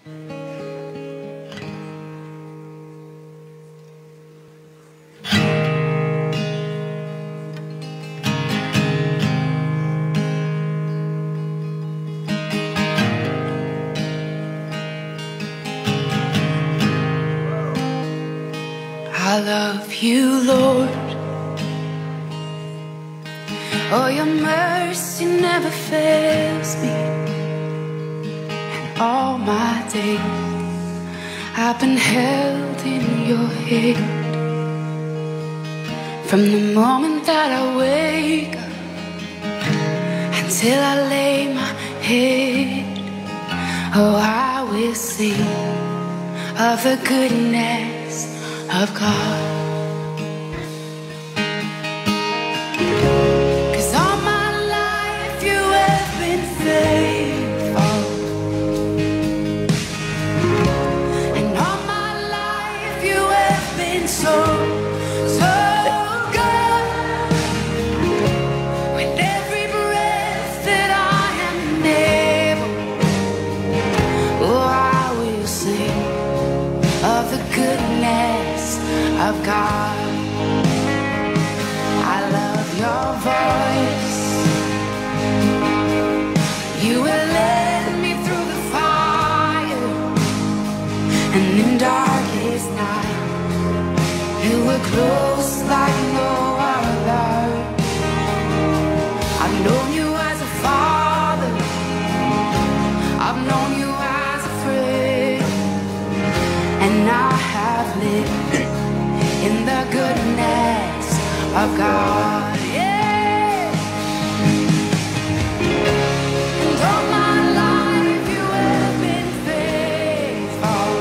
I love you, Lord. Oh, your mercy never fails me. And all my days I've been held in your hand. From the moment that I wake up until I lay my head, oh, I will sing of the goodness of God. 'Cause all my life you have been faithful, and all my life you have been so, so good. With every breath that I am able, oh, I will sing of the goodness of God. I love your voice. You will lead me through the fire, and in darkest night you were close like no other. I've known you as a father, I've known you as a friend, and I have lived in the goodness of God. Yeah. And all my life you have been faithful.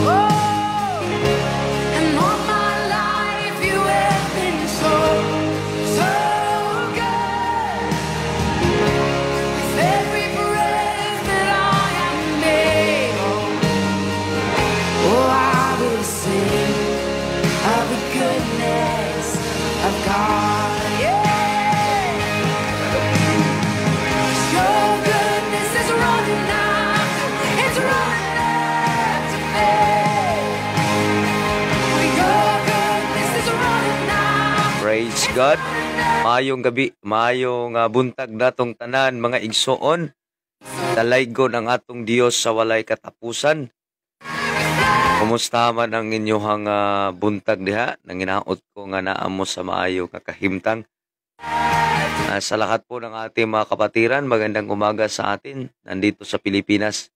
Oh, and all my life you have been so, so good. With every breath that I am able, oh, I will sing of the goodness of God. Yeah. Your goodness is running after, it's running after me. Your goodness is running after. Praise God. Maayong gabi, maayong buntag natong tanan mga igsoon. Dalaygon ang atong Dios sa walay katapusan. Kumusta man ang inyong buntag diha? Nanginaot ko nga naamo sa maayo kakahimtang. Sa lahat po ng ating mga kapatiran, magandang umaga sa atin nandito sa Pilipinas.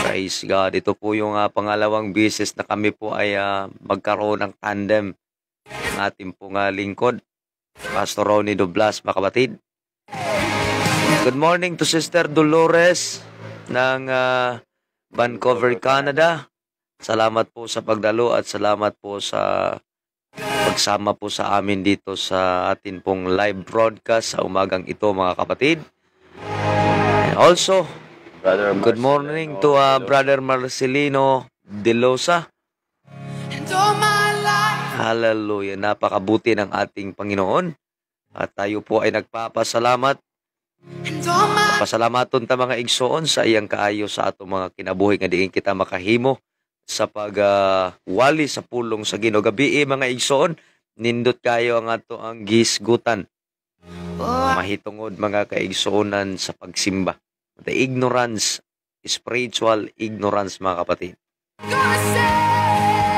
Praise God. Ito po yung pangalawang beses na kami po ay magkaroon ng tandem ng ating pong lingkod, Pastor Ronnie Doblas, mga kapatid. Good morning to Sister Dolores ng Vancouver, Canada. Salamat po sa pagdalo at salamat po sa pagsama po sa amin dito sa atin pong live broadcast sa umagang ito, mga kapatid. And also, good morning to Brother Marcelino De Losa. Hallelujah. Napakabuti ng ating Panginoon. At tayo po ay nagpapasalamat. Pasalamaton ta mga igsoon sa iyang kaayo sa ato mga kinabuhi nga diin kita makahimo sa pagwali sa pulong sa Ginoo. Gabi mga igsoon, nindot kayo ang ato ang gisgutan. Mahitungod mga kaigsuonan sa pagsimba. The ignorance, spiritual ignorance, mga kapatid.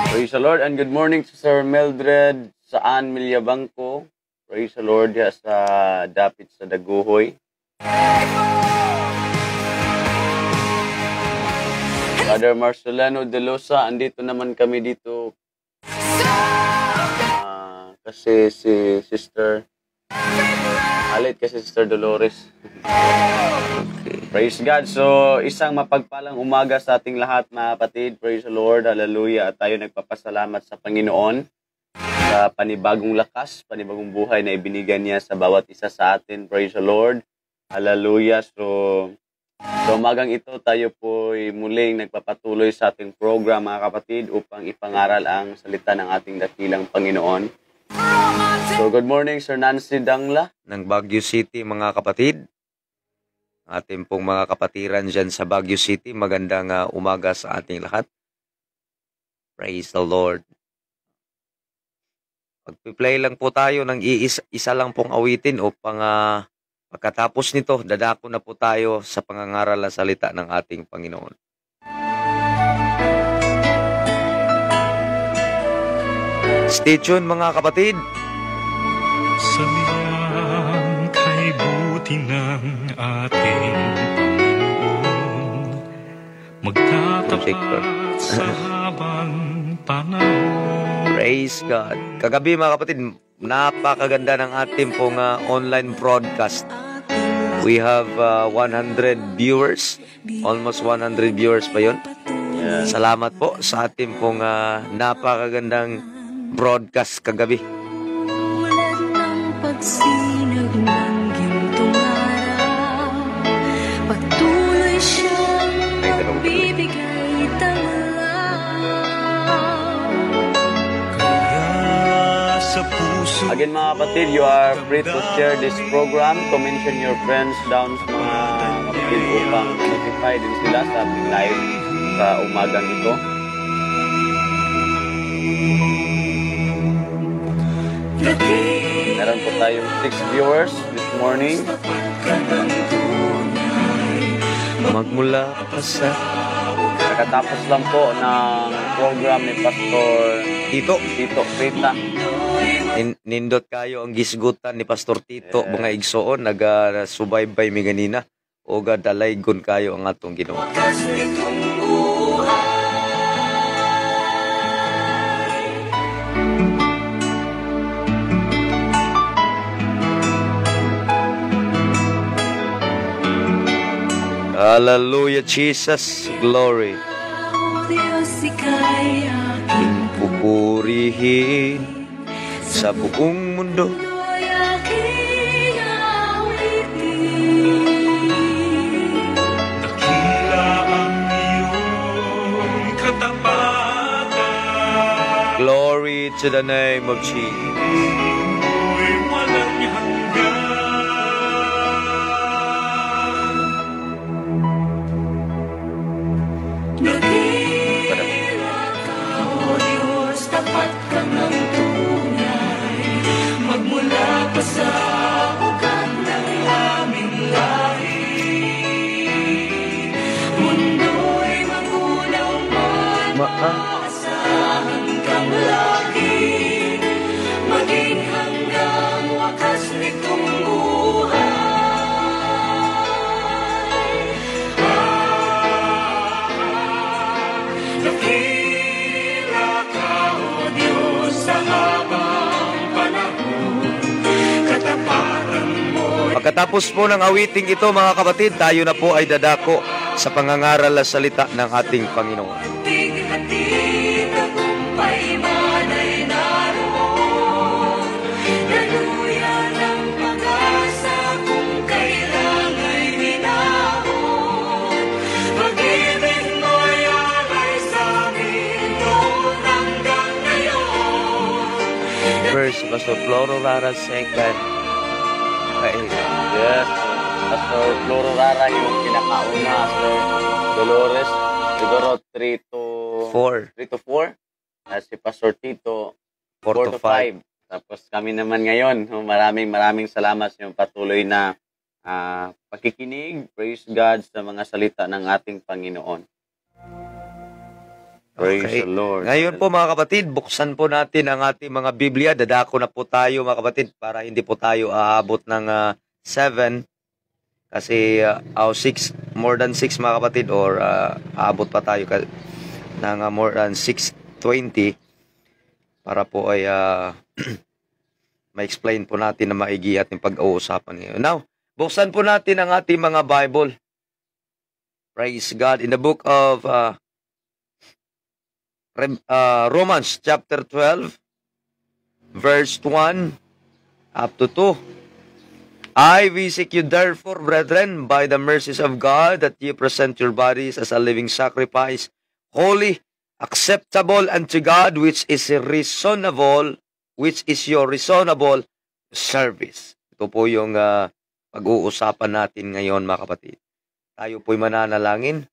Praise the Lord and good morning to Sir Mildred Saan Milyabangko. Praise the Lord ya sa dapit sa Daguhoy. Brother Marcelino De Losa, andito naman kami dito kasi si Sister Alit kasi Sister Dolores. Okay. Praise God. So, isang mapagpalang umaga sa ating lahat, mga kapatid. Praise the Lord. Hallelujah. At tayo nagpapasalamat sa Panginoon sa panibagong lakas, panibagong buhay na ibinigay niya sa bawat isa sa atin. Praise the Lord. Hallelujah. So umagang ito tayo po muling nagpapatuloy sa ating program, mga kapatid, upang ipangaral ang salita ng ating dakilang Panginoon. So good morning Sir Nancy Dangla ng Baguio City, mga kapatid. ating pong mga kapatiran dyan sa Baguio City. Magandang umaga sa ating lahat. Praise the Lord. Pag-play lang po tayo ng isa lang pong awitin upang pagkatapos nito, dadako na po tayo sa pangangaral na salita ng ating Panginoon. Stay tuned mga kapatid. Sabihan kay buti ng ating Panginoon, magtatapat sa habang panahon. Praise God. Kagabi mga kapatid, napakaganda ng ating pong online broadcast. We have 100 viewers. Almost 100 viewers ba yun? Salamat po sa ating pong napakagandang broadcast kagabi. Tulad ng pagsinag ng gintong araw, patuloy siyang bibigay tanglaw. Kaya sa puso Again mga kapatid, you are free to share this program, to mention your friends down sa mga kapatid upang notify din sila sa ating live sa umagang ito. Meron po tayong 6 viewers this morning. Magmula pa sa Nakatapos lang po ng program ni Pastor Tito Rita. nindot kayo ang gisgutan ni Pastor Tito, mga igsoon, nagasubaybay mi ganina. O dalaygon kayo ang atong Ginoo. Hallelujah, Jesus, glory. Diyos, ika'y aking Pupurihin sa buong mundo. Tuloy aking awitin. dakila ang iyong katapatan, Glory to the name of Jesus. mo'y walang hanggan. Dakila ka, O Diyos, tapat ka ng tunay. Magmula pa sa ugat ng aming lahi. Mundo'y magunaw man, maasahan kang lagi. Maging hanggang wakas nitong buhay. Dakila ka, O Diyos, sa habang panahon. Katapatan mo Pagkatapos po ng awiting ito, mga kapatid, tayo na po ay dadako sa pangangaral na salita ng ating Panginoon. tig-hatid, tagumpay man ay naroon. Daluyan ang pag-asa kung kailang ay minahon. Pag-ibig mo'y alay sa amin noon hanggang ngayon. First, Pastor Floro Rara, second, Yes, Pastor Floro Rara yung pinakauna, Pastor Dolores, siguro 3 to 4. Si Pastor Tito, 4 to 5. Tapos kami naman ngayon, maraming salamat sa yung patuloy na pakikinig. Praise God sa mga salita ng ating Panginoon. Praise Okay. the Lord. Ngayon po mga kapatid, buksan po natin ang ating mga Biblia. Dadako na po tayo mga kapatid para hindi po tayo aabot ng 7 kasi 6, more than 6 mga kapatid, or aabot pa tayo ng more than 6:20 para po ay ma-explain po natin na maigi ating pag-uusapan ngayon. Now, buksan po natin ang ating mga Bible. Praise God. In the book of Romans chapter 12 verse 1 up to 2. I beseech you therefore, brethren, by the mercies of God, that ye present your bodies as a living sacrifice, holy, acceptable unto God, which is your reasonable service. Ito po yung pag-uusapan natin ngayon, mga kapatid. Tayo po'y mananalangin.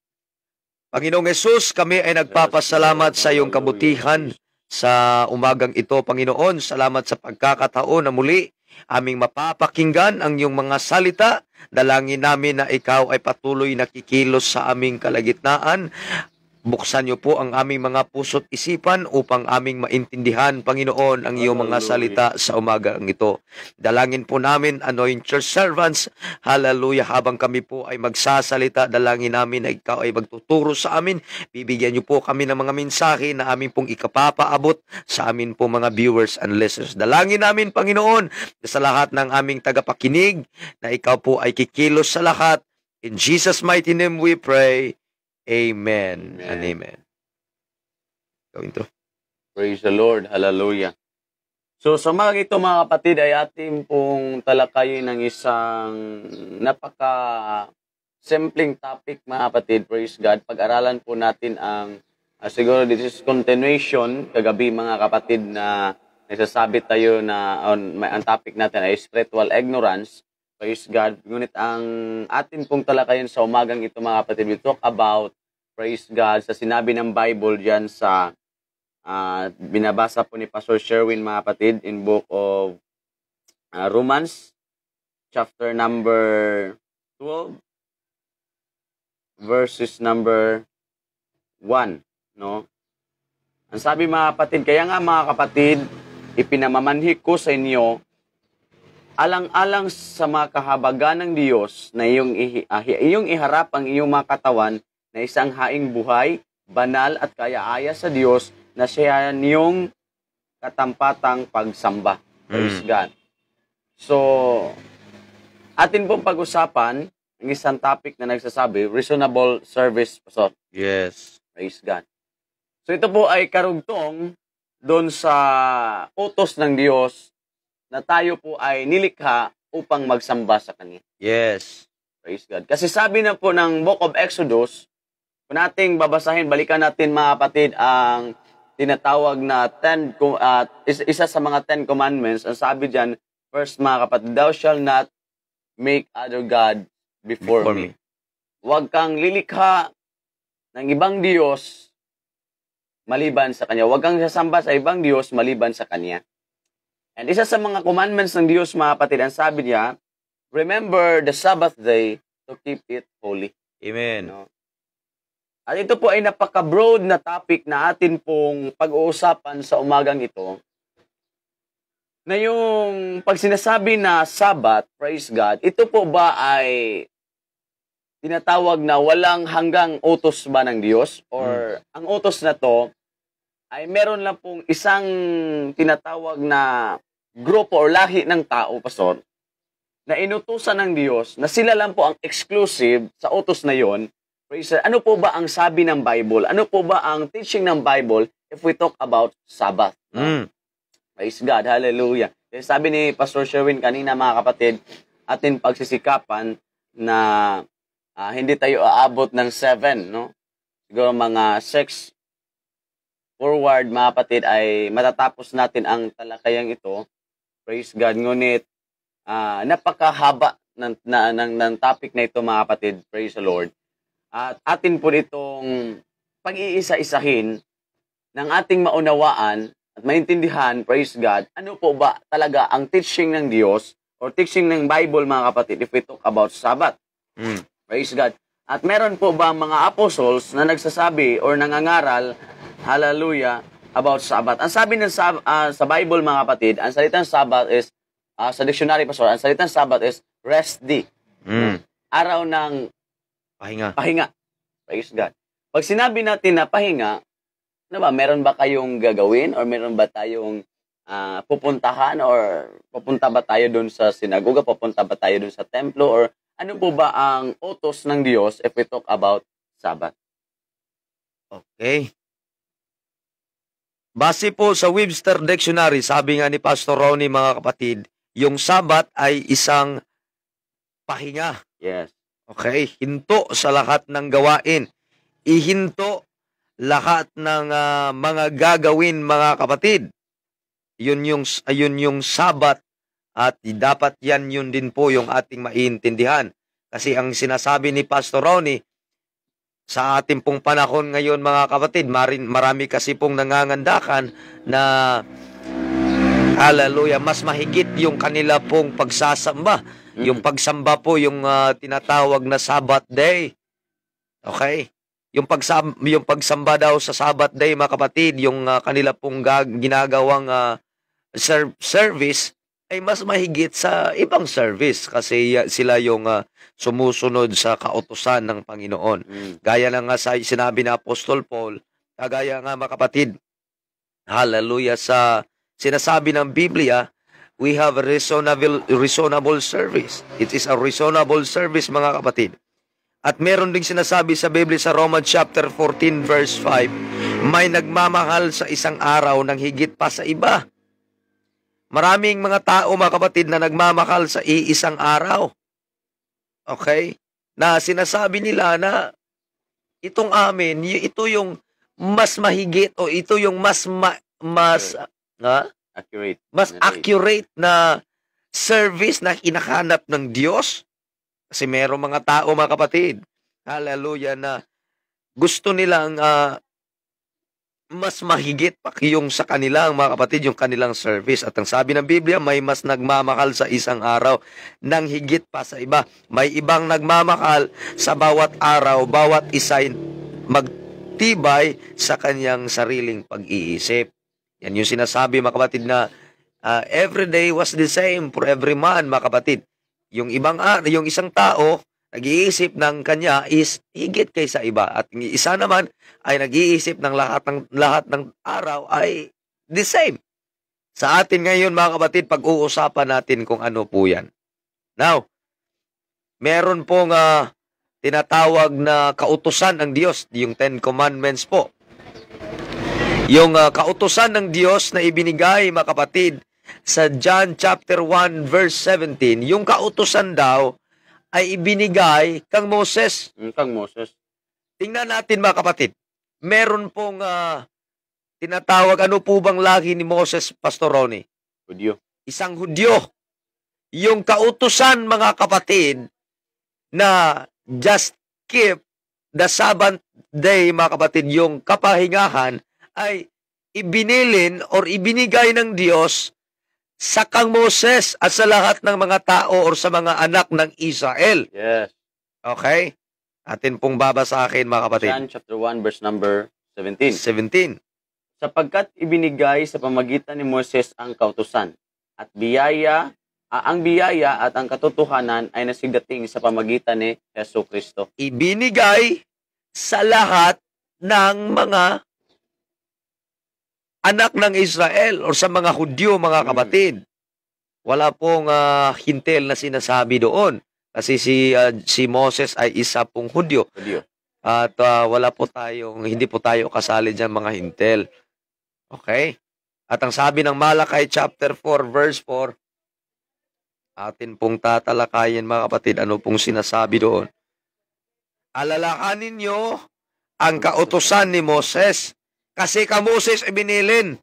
Panginoong Yesus, kami ay nagpapasalamat sa iyong kabutihan sa umagang ito, Panginoon. Salamat sa pagkakataon na muli aming mapapakinggan ang iyong mga salita. Dalangin namin na ikaw ay patuloy nakikilos sa aming kalagitnaan. Buksan niyo po ang aming mga puso't isipan upang aming maintindihan, Panginoon, ang iyong mga salita sa umagang ito. Dalangin po namin, anoint your servants, hallelujah, habang kami po ay magsasalita, dalangin namin na ikaw ay magtuturo sa amin. Bibigyan niyo po kami ng mga mensahe na amin pong ikapapaabot sa amin po mga viewers and listeners. Dalangin namin, Panginoon, na sa lahat ng aming tagapakinig, na ikaw po ay kikilos sa lahat. In Jesus' mighty name we pray. Amen and amen. Gawin to. Praise the Lord. Hallelujah. So sa mga ito mga kapatid ay ating pong talakayin ng isang napaka-simpleng topic mga kapatid. Praise God. Pag-aralan po natin ang siguro this is continuation kagabi mga kapatid na nagsasabi tayo na ang topic natin ay spiritual ignorance. Praise God. Ngunit ang atin pong talakayin sa umagang ito mga kapatid, we talk about, praise God, sa sinabi ng Bible diyan sa binabasa po ni Pastor Sherwin mga kapatid in book of Romans, chapter number 12, verses number 1. No? Ang sabi mga kapatid, kaya nga mga kapatid, ipinamamanhik ko sa inyo alang-alang sa mga kahabagan ng Diyos na iyong iharap ang iyong mga katawan na isang haing buhay, banal at kaya-aya sa Diyos na siya niyong katampatang pagsamba. Praise God. So, atin pong pag-usapan ang isang topic na nagsasabi, reasonable service. So, Yes. praise God. So, ito po ay karugtong doon sa utos ng Diyos na tayo po ay nilikha upang magsamba sa Kanya. Yes. Praise God. Kasi sabi na po ng Book of Exodus, kung nating babasahin, balikan natin mga kapatid ang tinatawag na isa sa mga 10 commandments. Ang sabi dyan, first mga kapatid, thou shall not make other God before me. Huwag kang lilikha ng ibang Diyos maliban sa Kanya. Huwag kang sasamba sa ibang Diyos maliban sa Kanya. And isa sa mga commandments ng Diyos, mga kapatid, ang sabi niya, remember the Sabbath day to keep it holy. Amen. No? At ito po ay napaka-broad na topic na atin pong pag-uusapan sa umagang ito. Na yung pag sinasabi na Sabbath, praise God, ito po ba ay tinatawag na walang hanggang utos ba ng Diyos? Or ang utos na to ay meron lang pong isang tinatawag na grupo or lahi ng tao, pastor, na inutusan ng Diyos, na sila lang po ang exclusive sa utos na yon. Ano po ba ang sabi ng Bible? Ano po ba ang teaching ng Bible if we talk about Sabbath? No? Praise God, hallelujah. Sabi ni Pastor Sherwin kanina mga kapatid, atin pagsisikapan na hindi tayo aabot ng 7, no? Siguro mga 6 forward, mga kapatid, ay matatapos natin ang talakayang ito. Praise God. Ngunit, napakahaba ng topic na ito, mga kapatid. Praise the Lord. At atin po itong pag-iisa-isahin ng ating maunawaan at maintindihan, praise God, ano po ba talaga ang teaching ng Diyos or teaching ng Bible, mga kapatid, if we talk about Sabbath. Praise God. At meron po ba mga apostles na nagsasabi or nangangaral, hallelujah, about Sabbath? Ang sabi ng sa Bible, mga kapatid, ang salitang Sabbath is, sa dictionary, pastor, ang salitang Sabbath is rest day. Araw ng pahinga. Praise God. Pag sinabi natin na pahinga, ano ba, meron ba kayong gagawin or meron ba tayong pupuntahan or pupunta ba tayo doon sa sinagoga, pupunta ba tayo doon sa templo, or ano po ba ang utos ng Diyos if we talk about Sabbath? Okay. Base po sa Webster Dictionary, sabi nga ni Pastor Ronnie, mga kapatid, yung Sabbath ay isang pahinga. Yes. Okay? Hinto sa lahat ng gawain. Ihinto lahat ng mga gagawin, mga kapatid. Yun yung Sabbath At dapat yun din po yung ating maintindihan. Kasi ang sinasabi ni Pastor Ronnie, sa ating pong panahon ngayon mga kapatid, marami kasi pong nangangandakan na hallelujah, mas mahigit yung kanila pong pagsasamba. Yung pagsamba po, yung tinatawag na Sabbath day. Okay? Yung pagsamba daw sa Sabbath day mga kapatid, yung kanila pong ginagawang service ay mas mahigit sa ibang service kasi sila yung sumusunod sa kautusan ng Panginoon. Gaya na nga sa sinabi ni Apostol Paul, kagaya nga mga kapatid, hallelujah, sa sinasabi ng Biblia, we have a reasonable service. It is a reasonable service mga kapatid. At meron ding sinasabi sa Biblia sa Romans chapter 14 verse 5, may nagmamahal sa isang araw ng higit pa sa iba. Maraming mga tao, mga kapatid, na nagmamahal sa iisang araw. Okay? Na sinasabi nila na itong amin, ito yung mas mahigit o ito yung mas accurate na service na hinahanap ng Diyos. Kasi merong mga tao, mga kapatid, hallelujah, na gusto nilang mas mahigit pa yung sa kanilang mga kapatid, yung kanilang service. At ang sabi ng Biblia, may mas nagmamahal sa isang araw ng higit pa sa iba. May ibang nagmamahal sa bawat araw, bawat isa'y magtibay sa kanyang sariling pag-iisip. Yan yung sinasabi mga kapatid na every day was the same for every man, mga kapatid. Yung isang tao, nag-iisip ng kanya is higit kaysa iba. At yung isa naman ay nag-iisip ng lahat ng araw ay the same. Sa atin ngayon mga kapatid, pag-uusapan natin kung ano po yan. Now, meron pong tinatawag na kautusan ng Diyos, yung Ten Commandments po. Yung kautusan ng Diyos na ibinigay mga kapatid sa John chapter 1 verse 17, yung kautusan daw ay ibinigay kang Moses. Kang Moses. Tingnan natin mga kapatid. Meron pong tinatawag, ano po bang lahi ni Moses, Pastor Ronnie? Hudyo. Isang Hudyo. Yung kautusan mga kapatid na just keep the Sabbath day mga kapatid, yung kapahingahan ay ibinilin or ibinigay ng Diyos sa kang Moses at sa lahat ng mga tao or sa mga anak ng Israel. Yes. Okay? Atin pong babasahin mga kapatid. John chapter 1 verse number 17. 17. Sapagkat ibinigay sa pamagitan ni Moses ang kautusan at ang biyaya at ang katotohanan ay nasidating sa pamagitan ni Jesucristo. Ibinigay sa lahat ng mga anak ng Israel o sa mga Hudyo, mga kapatid. Wala pong hintel na sinasabi doon. Kasi si Moses ay isa pong Hudyo. At hindi po tayo kasali dyan mga hintel. Okay? At ang sabi ng Malakay chapter 4 verse 4, atin pong tatalakayin mga kapatid, ano pong sinasabi doon. Alalahanin nyo ang kautusan ni Moses. Kasi ka Moses ibinilin.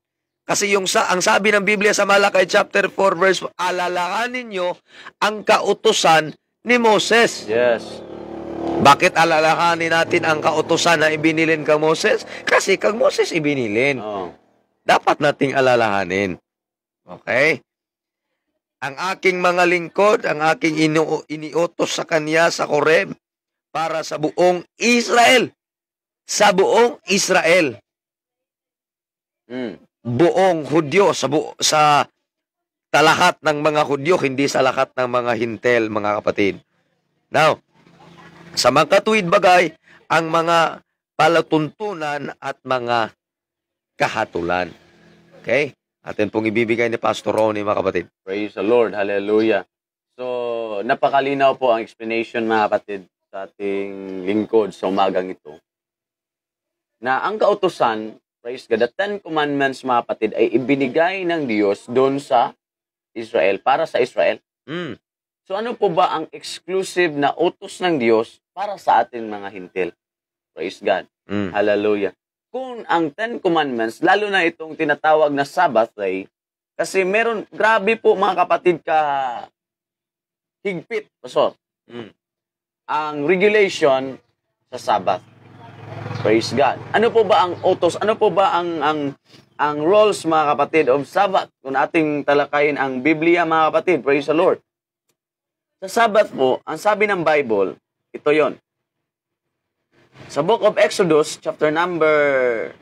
Kasi ang sabi ng Biblia sa Malakay chapter 4 verse 4, alalahanin nyo ang kautusan ni Moses. Yes. Bakit alalahanin natin ang kautusan na ibinilin kang Moses? Kasi kang Moses ibinilin. Oh. Dapat nating alalahanin. Okay? Ang aking mga lingkod, ang aking iniutos sa kanya sa Horeb para sa buong Israel. Sa buong Israel. Buong Hudyo, sa lahat ng mga Hudyo, hindi sa lahat ng mga hintel, mga kapatid. Now, sa mga katuwid bagay, ang mga palatuntunan at mga kahatulan. Okay? Atin pong ibibigay ni Pastor Ronnie, mga kapatid. Praise the Lord. Hallelujah. So, napakalinaw po ang explanation, mga kapatid, sa ating lingkod sa umagang ito. Na ang kautusan, praise God, the Ten Commandments, mga kapatid, ay ibinigay ng Diyos doon sa Israel, para sa Israel. So ano po ba ang exclusive na utos ng Diyos para sa ating mga hintil? Praise God. Hallelujah. Kung ang Ten Commandments, lalo na itong tinatawag na Sabbath day, Kasi meron, grabe po mga kapatid ka higpit, Pastor, ang regulation sa Sabbath. Praise God. Ano po ba ang utos? Ano po ba ang rules, mga kapatid, of Sabbath? Kung ating talakayin ang Biblia, mga kapatid, praise the Lord. Sa Sabbath po, ang sabi ng Bible, ito yon. Sa Book of Exodus, chapter number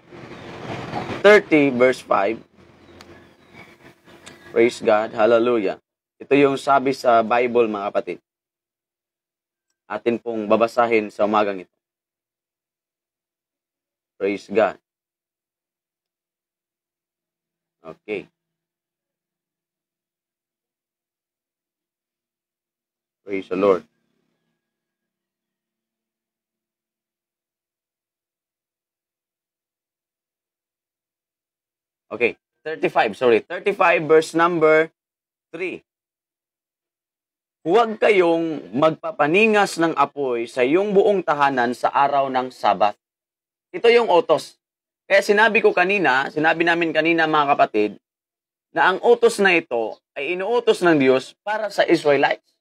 30, verse 5. Praise God. Hallelujah. Ito yung sabi sa Bible, mga kapatid. Atin pong babasahin sa umagang ito. Praise God. Okay. Praise the Lord. Okay. 35, sorry. 35 verse number 3. Huwag kayong magpapaningas ng apoy sa iyong buong tahanan sa araw ng Sabat. Ito yung utos. Kaya sinabi namin kanina, mga kapatid, na ang utos na ito ay inuutos ng Diyos para sa Israelites.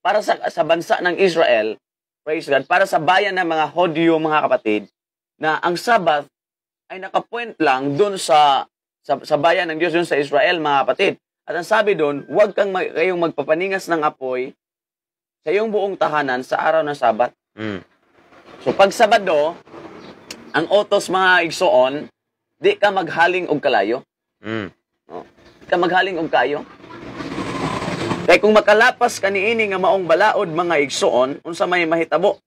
Para sa bansa ng Israel, praise God, para sa bayan ng mga Hodyo, mga kapatid, na ang Sabat ay nakapoint lang doon sa bayan ng Diyos, doon sa Israel, mga kapatid. At ang sabi doon, huwag kayong magpapaningas ng apoy sa iyong buong tahanan sa araw ng Sabat. So pag Sabado, ang utos, mga igsoon, di ka maghaling og kalayo. No? Di ka maghaling og kayo. Kaya kung makalapas ka niini nga maong balaod, mga igsoon, unsa may mahitabo.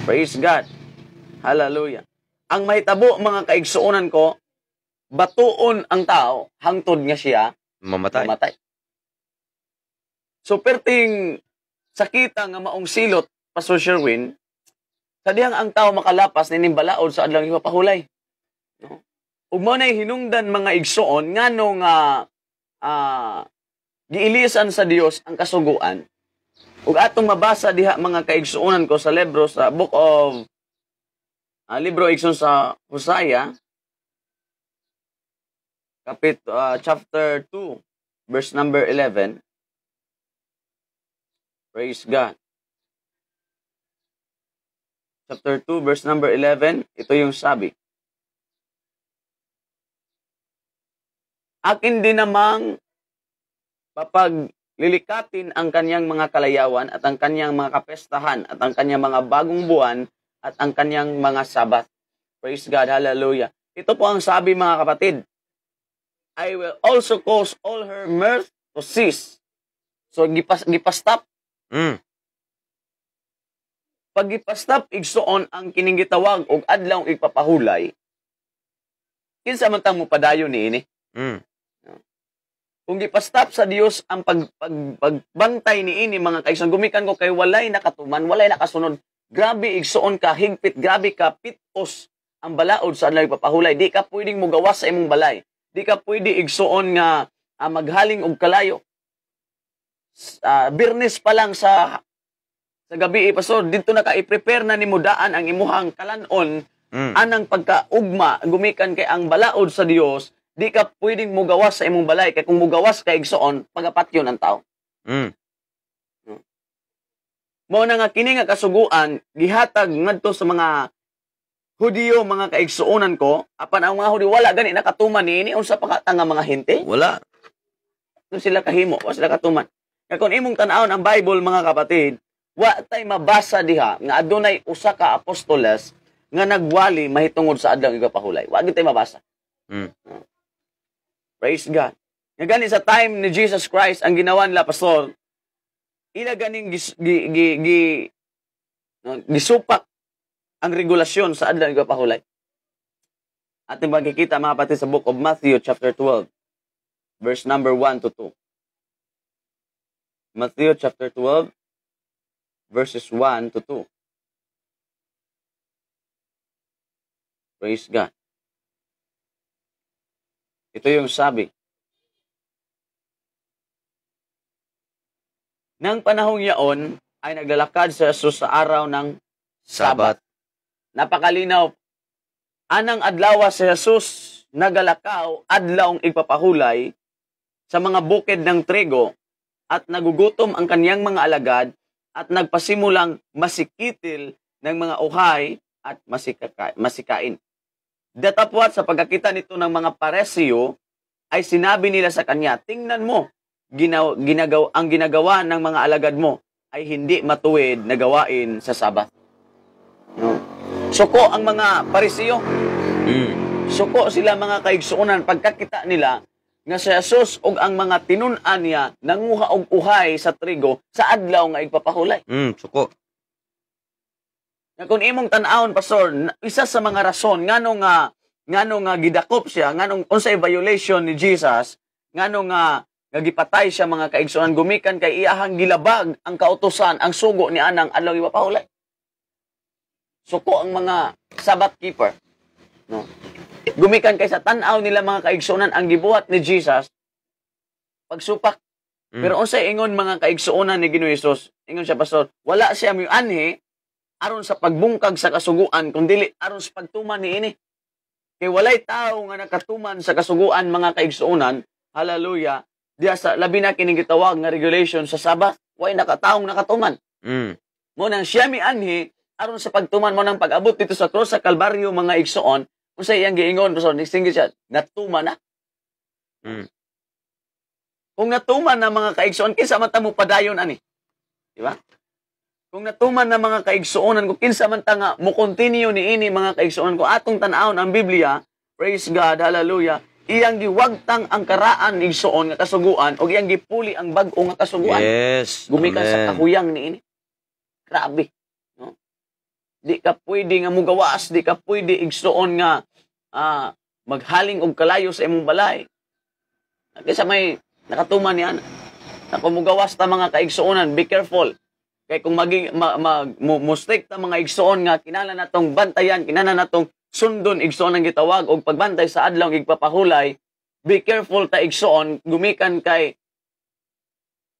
Praise God. Hallelujah. Ang mahitabo, mga kaigsuonan ko, batuon ang tao, hangtod nga siya, mamatay. So, perting sakita nga maong silot, Pastor Sherwin, kadiyang ang tao makalapas nining balaod sa adlang ipapahulay. No? Ug mao nay hinungdan, mga igsoon, ngano nga giilisan sa Dios ang kasuguan. Ug atong mabasa diha, mga kaigsuonan ko, sa libro, sa Book of libro igsoon sa Hosea, chapter 2, verse number 11. Praise God. Chapter 2, verse number 11, ito yung sabi. Akin din namang papaglilikatin ang kanyang mga kalayawan at ang kanyang mga kapestahan at ang kanyang mga bagong buwan at ang kanyang mga sabat. Praise God. Hallelujah. Ito po ang sabi, mga kapatid. I will also cause all her mirth to cease. So, gipastap. Pag gipastap, igsoon ang kining gitawag og adlaw igpapahulay, kinsa man tang mo padayon niini. Kung gipastap sa Dios ang pagbantay niini, mga kaigsoon, gumikan ko kay walay nakatuman, walay nakasunod. Grabe igsoon ka higpit, grabe ka pitos ang balaod sa adlaw igpapahulay. Di ka pwedeng mugawas sa imong balay. Di ka pwede igsoon nga maghaling og kalayo. Birnis pa lang sa gabi, Pastor, dito na ka i-prepare na ni mudaan ang imuhang kalanon, anang pagkaugma, gumikan kay ang balaod sa Dios, di ka pwedeng mugawas sa imong balay, kay kung mugawas ka igsoon, pagapatyon ang tao. Mao na nga kini nga kasuguan, gihatag ngadto sa mga Hudiyo, mga kaigsuonan ko, apan ang mga Hudiyo, wala gani nakatuman niini, unsa pa ka nga mga hinte? Wala. Kung sila kahimo, wala sila katuman. Kaya kung imong tan-awon ang Bible, mga kapatid, wa tay mabasa diha nga adunay usa ka apostoles nga nagwali mahitungod sa adlaw igapahulay. Wa gyud tay mabasa. Praise God. Nga gani sa time ni Jesus Christ ang ginawa nila, Pastor, ila ganing gisupak ang regulasyon sa adlaw igapahulay. Ating makikita, mga kapatid, sa Book of Matthew chapter 12 verse number 1 to 2. Matthew chapter 12 verses 1 to 2. Praise God. Ito yung sabi. Nang panahong yaon ay naglalakad si Jesus sa araw ng Sabat. Napakalinaw. Anang adlaw si Jesus nagalakaw adlawng igpapahulay sa mga bukid ng trigo at nagugutom ang kaniyang mga alagad at nagpasimulang masikitil ng mga uhay at masikain. Datapwat sa pagkakita nito ng mga Paresiyo, ay sinabi nila sa kanya, tingnan mo, ang ginagawa ng mga alagad mo ay hindi matuwid na gawain sa Sabat. No? Suko ang mga Paresiyo. Suko sila mga kaigsuonan pagkakita nila nga si Jesus og ang mga tinun-an niya nanguha og uhay sa trigo sa adlaw nga igpapahulay. Suko. Nga kung imong tan-awon pastor, isa sa mga rason ngano nga gidakop siya, nganong unsay violation ni Jesus, ngano nga gipatay siya mga kaigsuonan gumikan kay iyahang gilabag ang kautusan, ang sugo ni anang adlaw igpapahulay. Suko ang mga Sabbath keeper. No. Gumikan kay sa tan-aw nila mga kaigsuonan ang gibuhat ni Jesus pagsupak. Pero unsay ingon mga kaigsuonan ni Ginoong Hesus, ingon siya pastor, wala siya mianhi aron sa pagbungkag sa kasuguan kundi aron sa pagtuman niini. Kay walay tao nga nakatuman sa kasuguan mga kaigsuonan, hallelujah, diya sa labi na kining gitawag nga regulation sa Sabat, way nakataong nakatuman. Mo nang siya mianhi aron sa pagtuman mo nang pag-abot dito sa cross sa Kalbaryo mga igsuon, unsay iyang giingon pastor, distinguish siya, natuman na. Kung natuman na mga kaigsuon, kinsa man ta mo padayon ani? Di ba? Kung natuman na mga kaigsuonan, kung kinsa man ta nga mo continue niini mga kaigsuonan, kung atong tan-awon ang Biblia, praise God, hallelujah, iyang giwagtang ang karaan igsuon nga kasuguan o iyang gipuli ang bag-o nga kasuguan. Yes. Gumikan Amen. sa kahuyang niini. Grabe. No? Di ka pwede nga mugawas, di ka pwede igsuon nga maghaling og kalayo sa imong balay. Kasi may nakatuman niyan. Na kung mugawas ta mga kaigsuonan, be careful. Kaya kung strict ta mga igsuon nga kinahanglan natong bantayan, kinahanglan natong sundon igsuon ang gitawag og pagbantay sa adlaw igpapahulay, be careful ta igsuon gumikan kay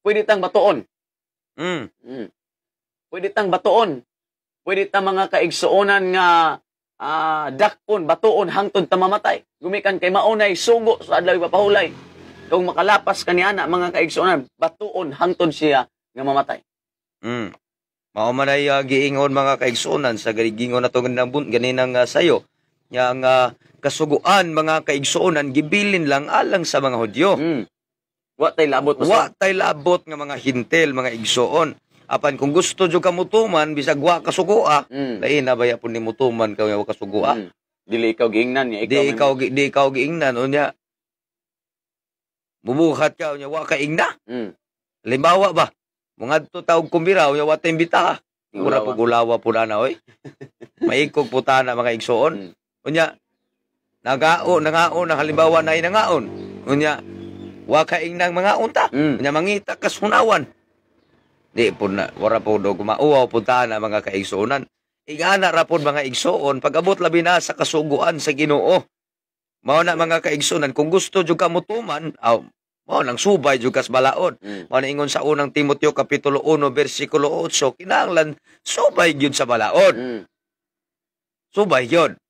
pwede tang batuon. Pwede tang batuon. Pwede ta mga kaigsuonan nga dakpon, batuon hangtod ta mamatay. Gumikan kay maunay sugo sa adlaw igpapahulay. Kung makalapas kaniana mga kaigsuonan, batuon hangtod siya nga mamatay. Mao man ay giingon mga kaigsuonan sa gingon nato ganinang sayo nga kasuguan mga kaigsuonan gibilin lang alang sa mga Hudyo. Wa tay labot Wa tay labot nga mga hintel mga igsuon. Apan kung gusto jud ka mutuman bisag wa kasugua, lain na baya pud ni mutuman ka wa kasugua. Dili ikaw giingnan niya, Di ikaw giingnan unya. Bubuhat ka unya wa ka ingna. Halimbawa ba, mungadto taog kumbira unya wa tay imbita ka. Mura po gulawa po na oy. Maikog puta na mga igsuon. Unya nangaon ang halimbawa na nangaon. Unya wa ka ingnang mga unta. Unya mangita kasunawan. Di po na, wala po do kumauaw punta na mga kaigsuonan. Ingana ra po mga igsuon, pag-abot labi na sa kasuguan sa Ginoo. Mao na mga kaigsuonan, kung gusto jud ka mutuman, mao nang subay jud kas balaod. Mao na ingon sa unang Timoteo kapitulo 1 bersikulo 8, kinahanglan subay gyud sa balaod. Subay gyud.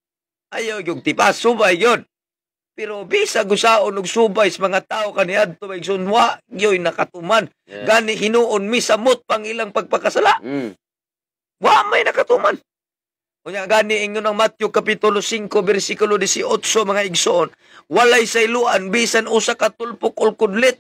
Ayaw yung tipas, subay gyud. Pero bisag usaon og subay sa mga tao kaniadto may sunwa gyoy nakatuman. Gani hinuon mi samot pang ilang pagpakasala. Wa may nakatuman. Unya gani ingon ng Matthew kapitulo 5 bersikulo 18 mga igsoon, walay sayluan bisan usa ka tulpok ul kudlit.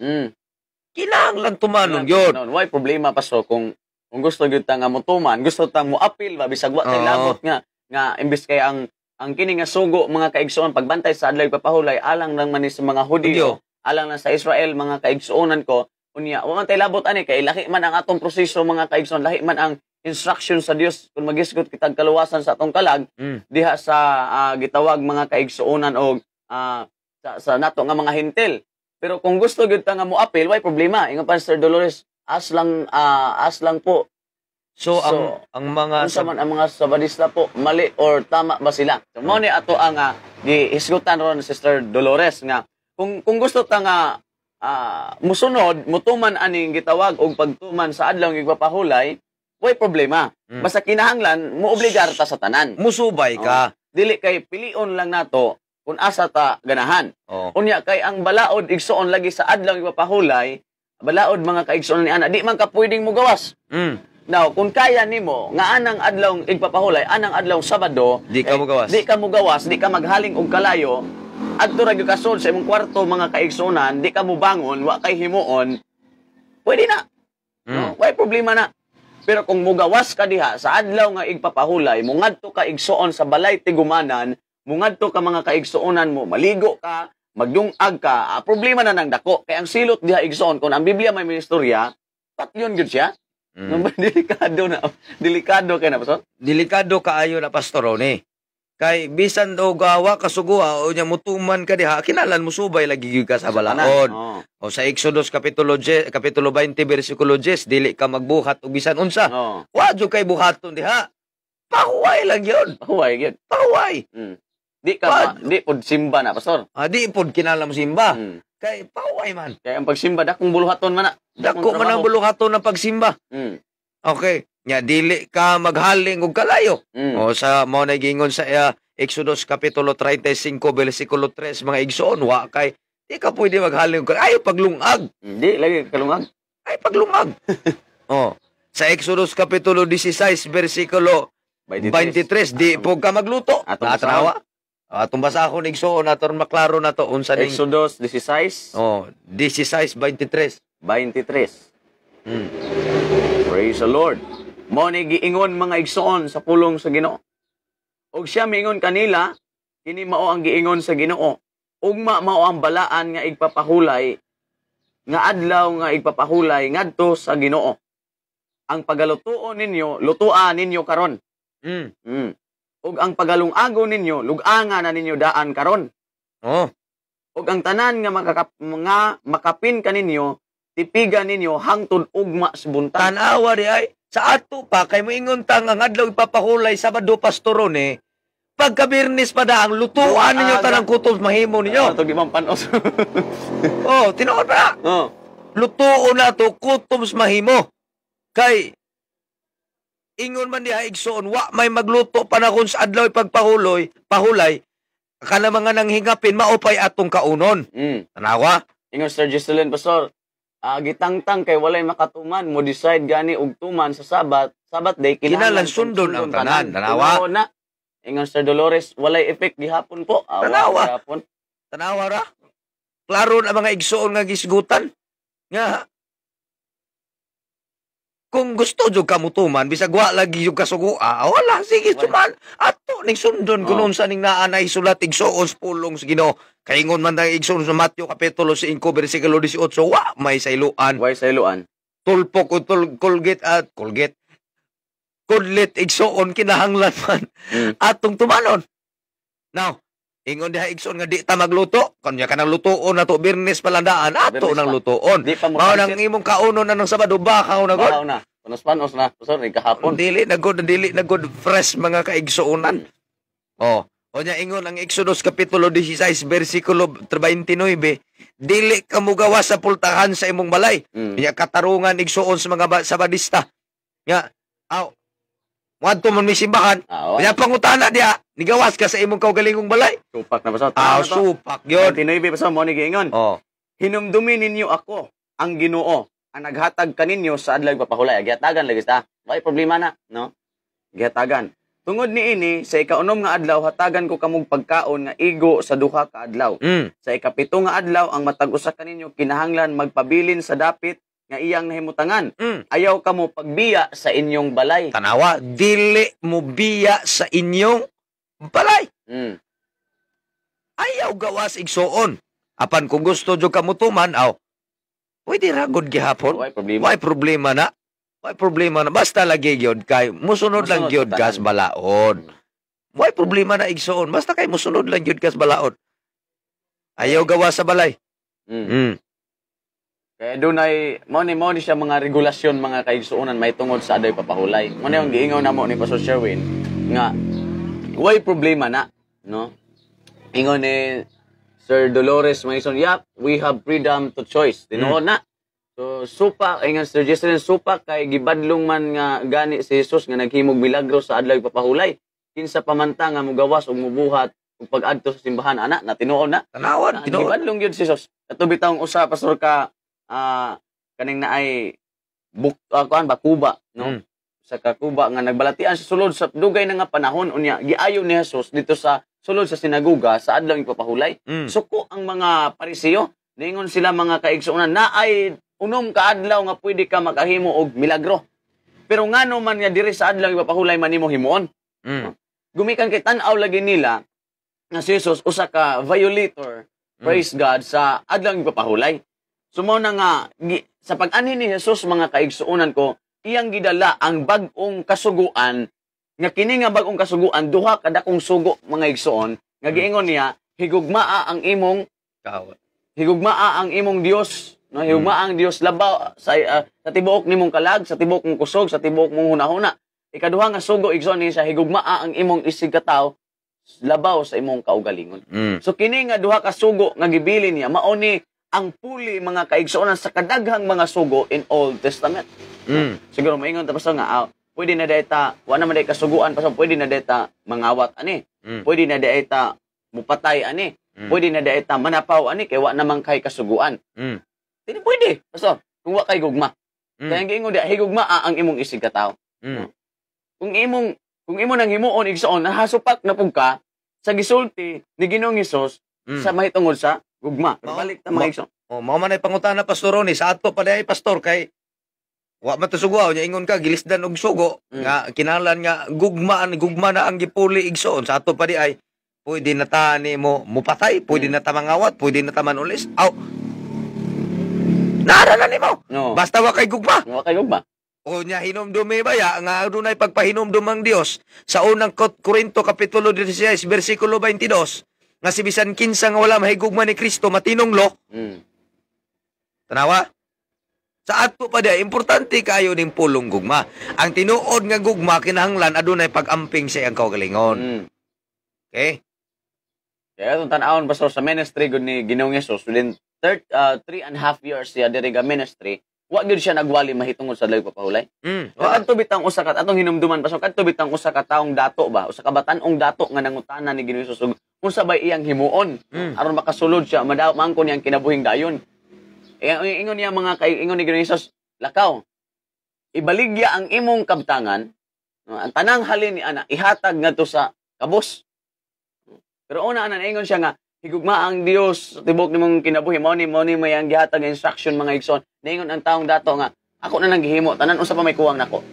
Kinahanglan tumanon gyud. Why problema pastor kung gusto gyud ta nga mutuman, gusto ta mo appeal ba bisag wa tay labot nga imbes kay ang kini nga sugo mga kaigsuon pagbantay sa adlaw papahulay alang lang man sa mga Hudyo, alang lang sa Israel mga kaigsuonan ko unya wa man tay labot ani kay lahi man ang atong proseso mga kaigsuon, lahi man ang instruction sa Dios kung magisgot kitag kaluwasan sa atong kalag diha sa gitawag mga kaigsuonan og sa nato nga mga hintel. Pero kung gusto gyud ta nga mo appeal, why problema? Ingon Pastor Dolores, as lang po. So ang mga ang mga Sabadista po mali or tama ba sila? So mo ni ato ang gihisgutan ron Sister Dolores nga kung gusto ta nga musunod mutuman aning gitawag og pagtuman sa adlaw igpapahulay, way problema. Basta kinahanglan mo obligar ta sa tanan. musubay ka. Dili kay pilion lang nato kung asa ta ganahan. Oh. Unya kay ang balaod igsuon lagi sa adlaw ipapahulay, balaod mga kaigsuon ni ana, di man ka pwedeng mo gawas. Now, kung kaya nimo nga anang adlaw igpapahulay, anang adlaw Sabado, Di ka mo gawas. Di ka mo gawas, di ka maghaling og kalayo, adto ra gyud ka sud sa imong kwarto mga kaigsuonan, di ka mo bangon, wa kay himuon, pwede na. No, way problema na. Pero kung mugawas ka diha sa adlaw nga igpapahulay, mungadto ka igsuon sa balay tigumanan, mungadto ka mga kaigsuonan mo, maligo ka, magdungag ka, problema na nang dako. Kaya ang silot diha igsuon, kung ang Biblia may istorya, patyon gyud siya. Delikado kay na pastor. Delikado kaayo na pastorone. Kay bisan do gawa kasuguha o nya mutuman ka diha, kinalan mo subay lagi gyud ka sa balaod. Oh. O sa Exodus kapitulo 20 bersikulo 10, dili ka magbuhat og bisan unsa. Oh. Wa jud kay buhaton diha. Pahuway lang yun. Pahuway gyud. Pahuway. Di ka di pod simba na pastor. Di pod kinalam simba. Kay pahuway man. Kay ang pagsimba dakong buluhaton man na. Dako man ang buluhaton ng pagsimba. Okay. Nya dili ka maghaling og kalayo. O sa mo nagingon sa Exodus kapitulo 35 bersikulo 3 mga igsoon, wa kay di ka pwede maghaling og kalayo paglungag. Di lagi kalungag. Ay paglungag. Sa Exodus kapitulo 16 bersikulo 23 di po ka magluto. Atanawa. Atong basahon igsoon aton maklaro na to unsa ning Exodus 16. 16:23. 23. Praise the Lord. Mo ni giingon mga igsoon sa pulong sa Ginoo. Og siya miingon kanila, kini mao ang giingon sa Ginoo. Ugma mao ang balaan nga igpapahulay nga adlaw nga igpapahulay ngadto sa Ginoo. Ang pagalutuon ninyo, lutuan ninyo karon. Ug ang pagalungago ninyo, lugangan na ninyo daan karon. Ug ang tanan nga makapin kaninyo, tipigan ninyo hangtod ugma sa buntag. Tanawa di ay sa ato pa kay moingon tang ang adlaw ipapahulay Sabado pastorone, pagka Biyernes pa da ang lutuan ninyo tanang kutob mahimo ninyo. Ito gimang panos. Tinuod pa. Lutuon na to kutob mahimo. Kay ingon man diha igsoon wa may magluto panahon sa adlaw pahulay kana mga nanghingapin maupay atong kaunon. Tanawa. Ingon Sir Giselin pastor, gitangtang kay walay makatuman mo decide gani og tuman sa Sabat day kinahanglan sundon ang tanan. Tanawa na. Ingon Sir Dolores walay effect gihapon po. Tanawa ra. Klaro na mga igsoon nga gisgutan nga kung gusto jud ka mutuman bisag wa lagi jud kasugua, wala sige tuman ato ning sundon kunon sa ning naa na isulat igsoon sa pulong sa Ginoo. Kaingon man tang igsoon sa Mateo kapitulo 5 bersikulo 18, wa may sayluan. Way sayluan. Tulpok o Colgate kudlit igsoon kinahanglan man atong tumanon. Now, ingon diha igsoon nga di ta magluto, kanya ka nang lutuon na to Biyernes palandaan ato nang lutuon. Mao nang imong kaunon na ng Sabado bakaw na god. Bakaw na. Panos na. Pastor, kahapon. Dili na good fresh mga kaigsuonan. Onya ingon ang Exodus kapitulo 16 bersikulo 29, dili ka mugawas sa pultahan sa imong balay. Nya katarungan igsuon sa mga Sabadista. Nya wadto man misimbahan. Nya pangutana dia, nigawas ka sa imong kaugalingong balay. Supak na pastor. Supak yun. 29 pastor mo ni giingon. Hinumdumi ninyo ako, ang Ginoo, ang naghatag kaninyo sa adlaw papahulay. Gihatagan lagi ta. Way problema na, no? Gihatagan. Tungod niini sa ikaunom nga adlaw hatagan ko kamong pagkaon nga igo sa duha ka adlaw. Sa ikapito nga adlaw ang matag usa kaninyo kinahanglan magpabilin sa dapit nga iyang nahimutangan. Ayaw kamo pagbiya sa inyong balay. Tanawa, dili mo biya sa inyong balay. Ayaw gawas igsoon. Apan kung gusto jud ka mutuman, pwede ra gud gihapon. Way problema na. Basta lagi gyud kay musunod lang gyud gas balaod. Way problema na igsoon. Basta kay musunod lang gyud gas balaod. Ayaw gawas sa balay. Kaya dunay mo ni siya mga regulasyon mga kaigsuonan may tungod sa aday papahulay. Mo ni ang giingaw namo ni Pastor Sherwin nga way problema na, no? Ingon ni Sir Dolores Mason, we have freedom to choice. Tinuod na. So supak ingon Sir Jesselyn supak kay gibadlong man nga gani si Jesus nga naghimog milagro sa adlaw papahulay. Kinsa pamanta nga mugawas og mubuhat ug pag-adto sa simbahan ana na tinuod na. Tanawan, tinuod. Gibadlong gyud si Jesus. Katubi taong usa pastor ka kaning naay kuan ba kuba no. Sa kakuba nga nagbalatian sa sulod sa dugay na nga panahon unya giayo ni Jesus dito sa sulod sa sinagoga sa adlaw ipapahulay. Suko ang mga Pariseo, ningon sila mga kaigsuonan na ay unom ka adlaw nga pwede ka makahimo og milagro. Pero ngano man nga diri sa adlaw ipapahulay man nimo himuon. Gumikan kay tan-aw lagi nila nga si Jesus usa ka violator. Praise God sa adlaw ipapahulay. Sumo na nga sa pag-anhin ni Jesus mga kaigsuonan ko, iyang gidala ang bag-ong kasuguan nga kini nga bag-ong kasuguan duha ka dakong sugo mga igsuon nga giingon niya higugmaa ang imong Kawat. higugmaa ang imong Dios no higugmaa ang Dios labaw sa tibuok nimong kalag sa tibuok mong kusog sa tibuok mong hunahuna. Ikaduha nga sugo igsoon niya higugmaa ang imong isig ka tawo labaw sa imong kaugalingon. So kini nga duha ka sugo nga gibilin niya mao ni ang puli mga kaigsuonan sa kadaghang mga sugo in Old Testament. Siguro maingon tapos nga pwede na data wa na man day kasuguan pasal pwede na data mangawat ani. Pwede na data mupatay ani. Pwede na data manapaw ani kay wa namang kay kasuguan. Dili pwede pasal kung wa kay gugma. Kaya giingon di higugma ang imong isig ka tawo. Kung imo nang himuon igsoon nahasupak na pug ka sa gisulti ni Ginoong Hesus sa mahitungod sa gugma. Pero balik ta mga igsoon. Mao man ay pangutana pastor Ronnie sa ato pa day pastor kay wa man to sugo nya ingon ka gilisdan og sugo nga kinahanglan nga gugma na ang gipuli igsoon sa ato pa di ay pwede na ta nimo mupatay, pwede na ta mangawat, pwede na ta manulis. Naara na nimo. No. Basta wa kay gugma. Wa kay gugma. O nya hinumdumi baya nga adunay pagpahinumdum ang Dios sa unang Korinto kapitulo 16 bersikulo 22 nga si bisan kinsa nga wala mahigugma ni Kristo matinonglo. Tanawa? Sa ato pa dia importante kayo ning pulong gugma. Ang tinuod nga gugma kinahanglan adunay pag-amping sa iyang kaugalingon. Okay? Kaya itong tanawon pastor sa ministry gud ni Ginoong Hesus within 3.5 years siya diri ga ministry. Wa gyud siya nagwali mahitungod sa lahi papahulay. Kadto bitang usa ka atong hinumduman pastor kadto bitang usa ka taong dato ba usa ka batan-ong dato nga nangutana ni Ginoong Hesus unsa bay iyang himuon aron makasulod siya mangkon niyang kinabuhing dayon. Ingon niya mga ingon ni Ginoong Hesus lakaw ibaligya ang imong kabtangan ang tanang halin ni ana ihatag ngadto sa kabus. Pero una ana ingon siya nga higugma ang Dios tibok nimong kinabuhi mo ni may ang gihatag nga instruction mga igsoon. Naingon ang taong dato nga ako na nang gihimo tanan unsa pa may kuwang nako.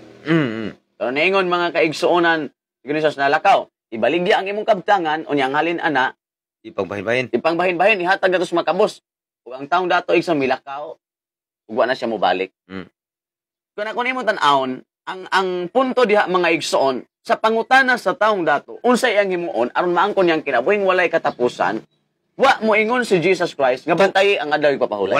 So naingon mga kaigsuonan Ginoong na lakaw ibaligya ang imong kabtangan unya ang halin ana ipangbahin-bahin ihatag ngadto sa makabos. Ug ang taong dato igsoon milakaw ug wa na siya mobalik. Kung ako nimo tan-awon ang punto diha mga igsoon sa pangutana sa taong dato unsay iyang himuon aron maangkon niyang kinabuhing walay katapusan. Wa mo ingon si Jesus Christ nga bantay ang adlaw ipapahulay.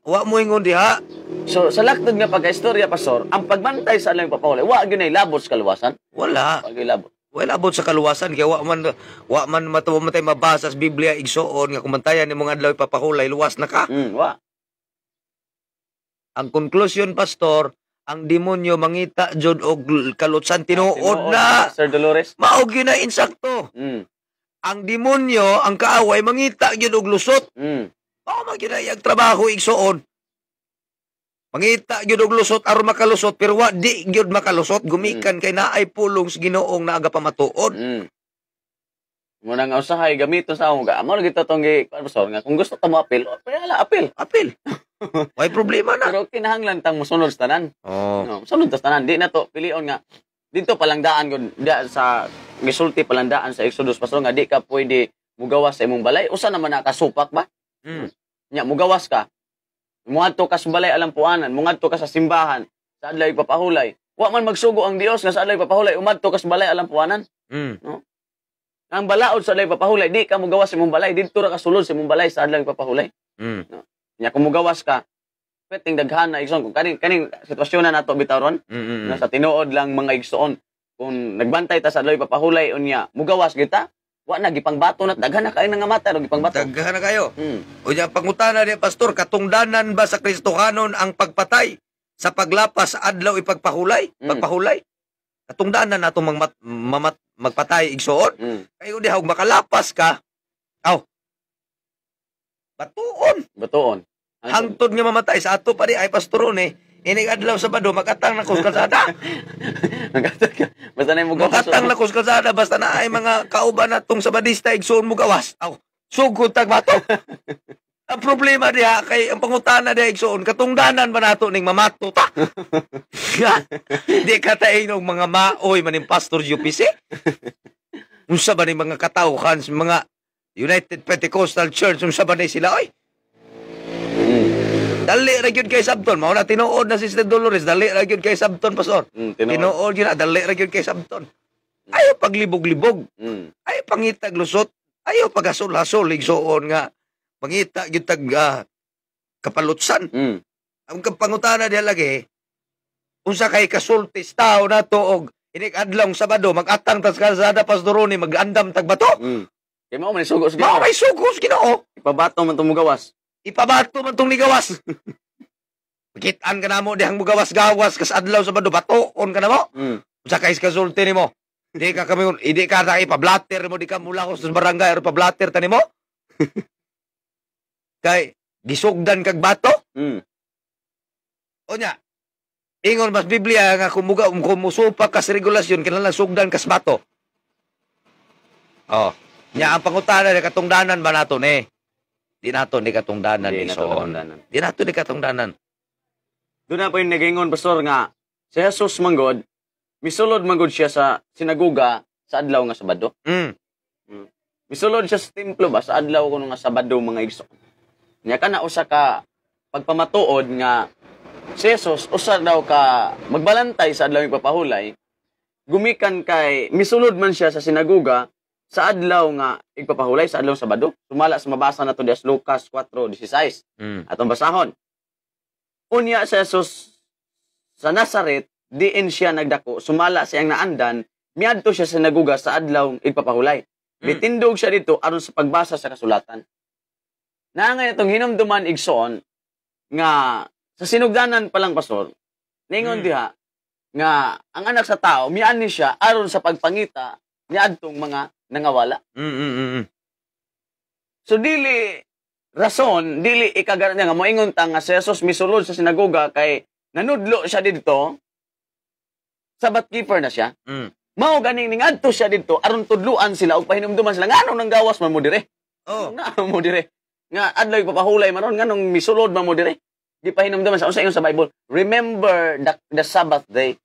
Wa mo ingon diha. So sa laktod nga pagkaistorya pastor, ang pagbantay sa adlaw ipapahulay, wa gyud nay labot sa kaluwasan. Wala. Wa gyud labot. Wala abot sa kaluwasan kaya wa man matay mabasa sa Biblia igsoon nga kumantayan nimo nga adlaw ipapahulay luwas na ka. Wa. Ang conclusion pastor, ang demonyo mangita jud og kalutsan tinuod na. Sir Dolores. Mao gyud na insakto. Ang demonyo, ang kaaway, mangita yun og lusot. Mao man yun na iyang trabaho, igsoon. Mangita yun og lusot, aron makalusot, pero wa di yun makalusot, gumikan kay naay pulong sa Ginoong na aga pamatuod. Muna nga usahay, gamiton sa akong amo, lagi itong nga, kung gusto ka mo apil, apil. May problema na. Pero kinahanglan tang musunod sa tanan. No, musunod sa tanan. Di na to, pilion nga, dito palandaan yun, sa gisulti palandaan sa Exodus pastor nga di ka pwede mugawas sa imong balay. Usa naman nakasupak ba? Nya mugawas ka. Muadto ka sa balay alampuanan, muadto ka sa simbahan sa adlaw ipapahulay. Wa man magsugo ang Dios nga sa adlaw ipapahulay, umadto ka sa balay alampuanan. No? Ang balaod sa adlaw ipapahulay, di ka mugawas sa imong balay, didto ra ka sulod sa imong balay sa adlaw ipapahulay. No? Nya kung mugawas ka, pwedeng daghan na igsoon kung kaning sitwasyon na nato bitaron sa tinuod lang mga igsoon kung nagbantay ta sa adlaw ipapahulay unya mugawas kita wa na gipangbato na daghan na kay nga mata ro gipangbato daghan na kayo unya pangutana ni pastor katungdanan ba sa Kristohanon ang pagpatay sa paglapas sa adlaw ipagpahulay pagpahulay katungdanan nato magpatay igsuon. Kayo di hawag makalapas ka. Aw. Batuon. Hangtod nga mamatay sa ato pa di ay pastoron eh. Inig adlaw sa Sabado makatang na kus kalsada. Makatang ka. Basta na mo gawas. Makatang na kus kalsada basta na ay mga kauban natong Sabadista igsuon mo gawas. Aw. Sugod tag bato. Ang problema diha kay ang pangutana diha igsuon katungdanan ba nato ning mamato ta. Di ka tainong mga maoy maning pastor UPC. Unsa ba ni mga katawhan sa mga United Pentecostal Church unsa ba ni sila oy? Dali ra gyud kay sabton mao na tinuod na si Sister Dolores dali ra gyud kay sabton pastor. Tinuod gyud na dali ra gyud kay sabton. Ayo paglibog-libog. Ayo pangitag lusot. Ayo pagasol-hasol igsuon nga mangita gyud tag kapalutsan. Ang pangutana diha lagi unsa kay kasultis tao nato og inig adlaw Sabado mag-atang tas kalsada pastoroni mag-andam tag bato. Kay mao man sugos Ginoo. Mao may sugos Ginoo. Ipabato man tong mugawas. Ipabato man tong nigawas. Kitaan ka namo dihang mugawas-gawas kas adlaw Sabado batoon ka namo. Unsa kay kasulti nimo? Di ka ta ipablatter mo di ka mula ko sa barangay or pablatter ta nimo. Kay gisugdan kag bato? Onya. Ingon mas Biblia nga kumusupa kas regulasyon kinahanglan sugdan kas bato. Oh, nya ang pangutana ni katungdanan ba nato ni? Di nato ni katungdanan ni soon. Di nato ni katungdanan. Doon na po yung nagingon pastor nga si Jesus manggod misulod manggod siya sa sinagoga sa adlaw nga Sabado. Misulod siya sa templo ba sa adlaw kuno nga Sabado mga igsoon. Nya kana usa ka pagpamatuod nga si Jesus usa daw ka magbalantay sa adlaw ipapahulay gumikan kay misulod man siya sa sinagoga sa adlaw nga igpapahulay sa adlaw Sabado. Sumala sa mabasa nato dias Lucas 4:16. Atong basahon. Unya si Jesus sa Nazaret diin siya nagdako sumala siyang naandan miadto siya sa sinagoga sa adlaw igpapahulay. Bitindog siya dito aron sa pagbasa sa kasulatan. Naangay itong hinumduman igsoon nga sa sinugdanan pa lang pastor, ningon diha nga ang anak sa tao miani siya aron sa pagpangita ni adtong mga nangawala. So dili rason, dili ikagaran nga moingon ta nga si Jesus misulod sa sinagoga kay nanudlo siya dito. Sabbath keeper na siya. Mao ganing ningadto siya dito aron tudluan sila og pahinumduman sila nganong nanggawas man mo dire. Nganong mo dire. Nga adlaw ipapahulay maron nganong misulod man mo dire. Di pahinumduman sa usa ingon sa Bible, remember the Sabbath day.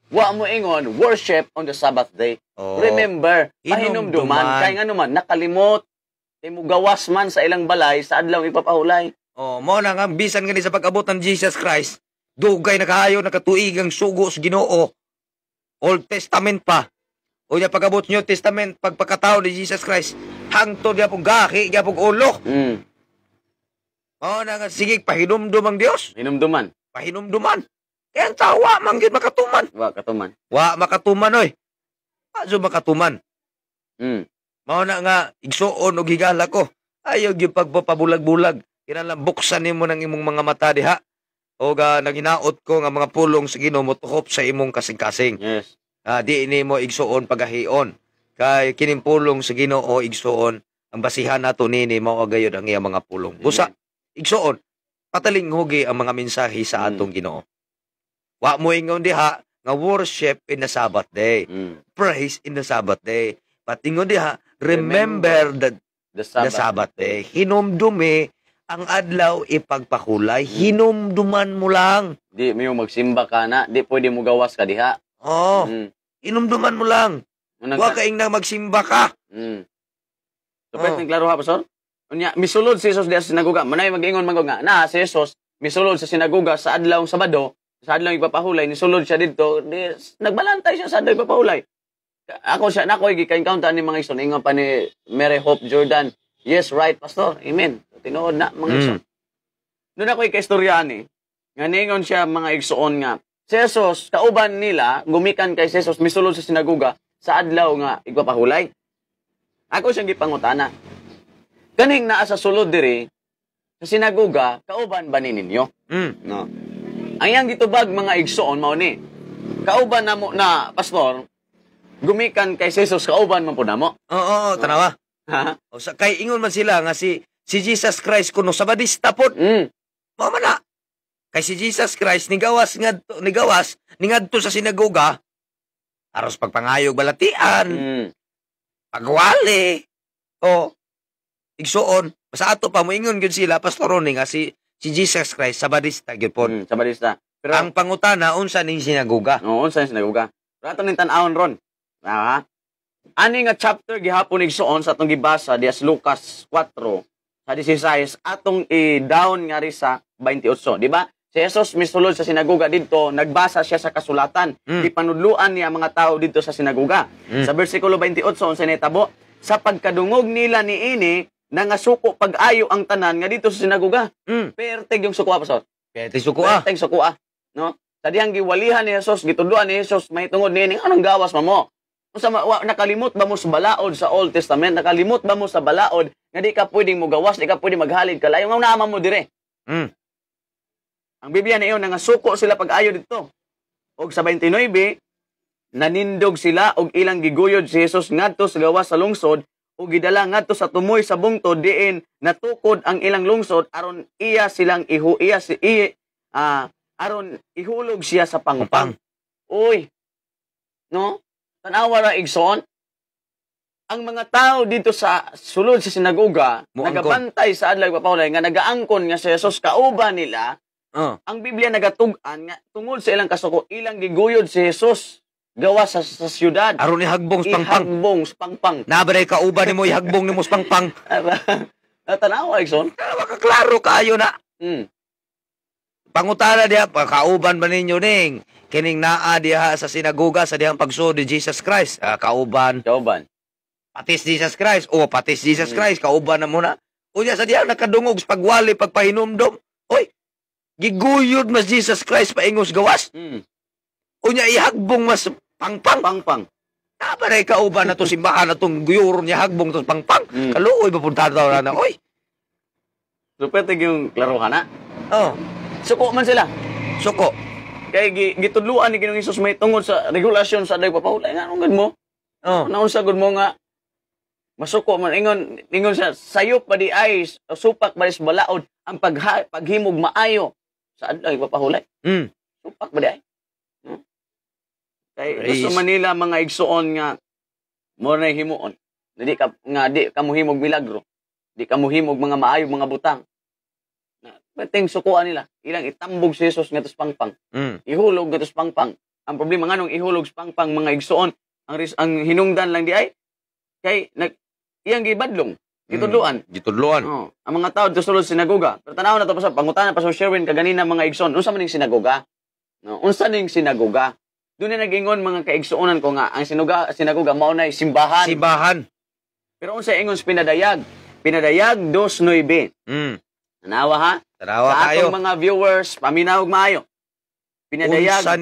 Wa mo ingon worship on the Sabbath day. Remember pahinumduman kay ngano man nakalimot mo gawas man sa ilang balay sa adlaw ipapahulay. Mo na nga bisan gani sa pag-abot ng Jesus Christ, dugay nakahayo nakatuigang sugo sa Ginoo. Old Testament pa. O niya pag-abot New Testament pagpakatao ni Jesus Christ, hangtod niya pong gaki, niya pong ulo. Mo na nga sige pahinumdum ang Dios. Hinumduman. Pahinumduman. Kaya ang tawa man gyud makatuman. Wa makatuman oy. Aso makatuman. Mao na nga igsuon og higala ko. Ayaw gyud pagpapabulag-bulag. Kinahanglan buksan nimo nang imong mga mata diha. O naginaot ko nga mga pulong sa Ginoo motuhop sa imong kasing-kasing. Yes. Di nimo igsuon pagahion. Kay kining pulong sa Ginoo igsuon ang basihan nato nini mao gayud ang iyang mga pulong. Busa igsuon pataling hugi ang mga mensahe sa atong Ginoo. Wa mo ingon diha nga worship in the Sabbath day. Praise in the Sabbath day. Patingon diha remember the Sabbath day. Hinumdumi ang adlaw ipagpakulay. Hinumduman mo lang. Di mo magsimba ka na, di pwede mo gawas ka diha. Hinumduman mo lang. Wa kaing na magsimba ka. So pwede klaro ha pastor? Unya misulod si Jesus diha sa sinagoga. Manay mag-ingon man nga na si Jesus misulod sa sinagoga sa adlaw Sabado, sa adlaw ipapahulay, nisulod siya didto, nagbalantay siya sa adlaw ipapahulay. Ako siya nako gi-encounter ni mga igsoon ingon pa ni Mary Hope Jordan. Yes, right pastor. Amen. Tinuod na mga igsoon. Doon ako ika-istorya ni nga ningon siya mga igsoon nga si Jesus kauban nila gumikan kay Jesus misulod sa sinagoga sa adlaw nga igpapahulay. Ako siyang gipangutana. Kaning naa sa sulod diri sa sinagoga kauban ba ninyo? No. Ang yang gitubag mga igsoon mao ni kauban namo na pastor gumikan kay Jesus kauban man po namo. Oo, tanawa. Ha? O sa kay ingon man sila nga si Jesus Christ kuno sabadista pod. Mao man na. Kay si Jesus Christ nigawas ningadto sa sinagoga aros pagpangayog balatian, pagwali. O igsuon, sa ato pa moingon gyud sila pastoron nga si Jesus Christ sabadista gyud pod. Sabadista. Pero Ang pangutana unsa ning sinagoga? unsa yung sinagoga? Pero ato ning tan-awon ron. Ha? Ani nga chapter gihapon igsuon sa atong gibasa dias Lucas 4 sa 16 atong i-down nga ri sa 28, di ba? Si Jesus misulod sa sinagoga didto, nagbasa siya sa kasulatan. Ipanudluan niya mga tao didto sa sinagoga. Sa bersikulo 28 unsa nitabo? Sa pagkadungog nila niini nangasuko pag-ayo ang tanan nga dito sa sinagoga. Perteg yung suko pastor. Kaya tisuko ah. Perteg suko no? Sa diyang giwalihan ni Jesus, gitudluan ni Jesus, may tungod niini anong gawas mo? Unsa nakalimot ba mo sa balaod sa Old Testament? Nakalimot ba mo sa balaod nga di ka pwedeng mo gawas, di ka pwedeng maghalid kalayo nga naama mo dire. Ang Biblia niyo nangasuko sila pag-ayo dito. Og sa 29 nanindog sila og ilang giguyod si Jesus ngadto sa gawas sa lungsod ug gidala ngadto sa tumoy sa bungtod diin natukod ang ilang lungsod aron aron ihulog siya sa pangpang. Uy. No? Tanawa ra igsoon. Ang mga tao dito sa sulod sa sinagoga nagabantay sa adlaw papaulay nga nagaangkon nga si Jesus kauban nila. Ang Biblia nagatug-an nga tungod sa ilang kasuko ilang giguyod si Jesus gawas sa syudad. Aron ni hagbong sa pangpang. Ihagbong sa pangpang. Nabaday kauban nimo ihagbong nimo sa pangpang. Tanawa igsoon. Klaro kaayo na. Pangutana diha kauban ba ninyo ning kining naa diha sa sinagoga sa dihang pagsuod ni Jesus Christ? Kauban. Patis Jesus Christ. Patis Jesus Christ kauban na muna. Unya sa dihang nakadungog sa pagwali pagpahinumdom. Oy, giguyod mas Jesus Christ paingos gawas. Unya ihagbong mas pangpang. Nabaray kauban na to simbahan na tong guyuron niya hagbong to pangpang. Kaluoy ba punta daw na oy. Superte yung klaruhan na. Suko man sila. Suko. Kay gitudluan ni Ginoong Hesus may tungod sa regulasyon sa aday papahulay nga anong mo? Naunsa gud mo nga masuko man ingon sa sayop pa di ay supak ba sa balaod ang paghimog maayo sa aday papahulay. Supak ba di ay? Kay gusto Manila mga igsuon nga mo na himuon. Di ka muhimog milagro. Di ka muhimog mga maayo mga butang. Pating sukuan nila. Ilang itambog si Jesus nga tos pangpang. Ihulog nga tos pangpang. Ang problema nga nung ihulog sa pangpang mga igsuon, ang hinungdan lang di ay kay iyang gibadlong. Gitudluan. Ang mga tao dito sulod sinagoga. Pero tanaw na to pa sa pangutana pa sa Sherwin kaganina mga igsoon. Unsa man ning sinagoga? Unsa ning sinagoga? Doon na nag-ingon mga kaigsuonan ko nga ang sinagoga mao nay simbahan. Pero unsa ingon sa pinadayag? Pinadayag 2:9. Tanawa ha? Tanawa sa kayo. Sa mga viewers, paminawag maayo. Pinadayag. Unsa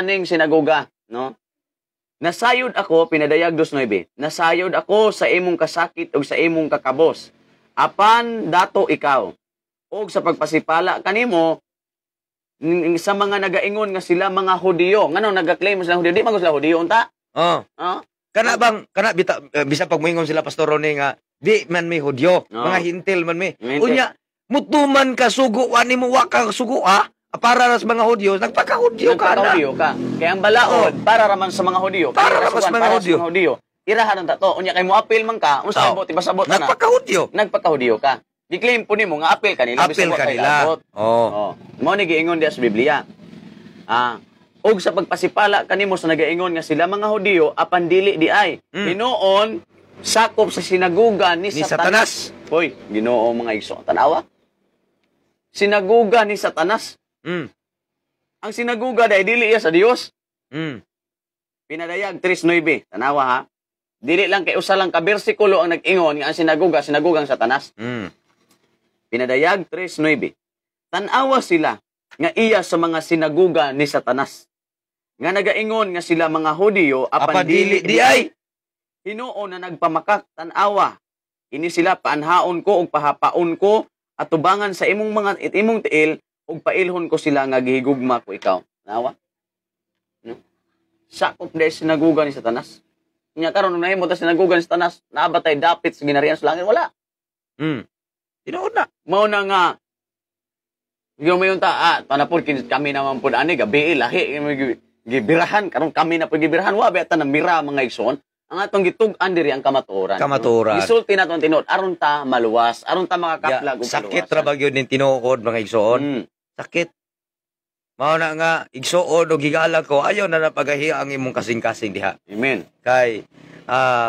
ning sinagoga. No? Nasayod ako, pinadayag 2:9. Nasayod ako sa imong kasakit o sa imong kakabos. Apan dato ikaw. O sa pagpasipala kanimo, sa mga nagaingon nga sila mga Hudiyo. Ngano nagaklaim sila Hudiyo? Di man sila Hudiyo unta? Kana bisa pag moingon sila pastor Ronnie nga di man may Hudyo, mga hintil man may. Unya mutuman ka sugo ani mo wa ka sugo para sa mga Hudyo, nagpaka-Hudyo ka na. Kaya ang balaod para raman sa mga Hudyo. Para raman sa mga Hudyo. Irahan ang tato. Unya kay mo apil man ka, unsa mo tibasabot na. Nagpaka-Hudyo ka. Di-claim po nimo nga apil kanila. Apil kanila. Mao ni giingon diha sa Biblia. Og sa pagpasipala kanimo sa nagaingon nga sila mga Hudyo apan dili di ay. Hinuon sakop sa sinagoga ni Satanas. Hoy, Ginoo mga igsoon, tanawa. Sinagoga ni Satanas. Ang sinagoga dai dili iya sa Dios. Pinadayag 3:9. Tanawa ha. Dili lang kay usa lang ka bersikulo ang nag-ingon nga ang sinagogang Satanas. Pinadayag 3:9. Tanawa sila nga iya sa mga sinagoga ni Satanas. Nga nagaingon nga sila mga Hudyo apan dili di ay. Hinuon na nagpamakak tanawa. Ini sila paanhaon ko ug pahapaon ko at tubangan sa imong tiil ug pailhon ko sila nga gihigugma ko ikaw. Nawa? sakop dahil sinagugan ni Satanas. Nya karon nung nahimo ta sinagugan ni Satanas, nabatay dapit sa ginarian sa langit, wala. Tinuod na. Mao na nga yung mayon ta panapod kami naman pud ani gabi lahi gibirahan karon kami na pud gibirahan wa beta na mira mga igsoon. Ang atong gitug-an diri ang kamatuoran. Kamatuoran. Gisulti naton tinuod aron ta maluwas, aron ta makakaplag og sakit ra ba gyud ning tinuod mga igsoon? Sakit. Mao na nga igsuon o gigala ko ayaw na napagahi ang imong kasing-kasing diha. Amen. Kay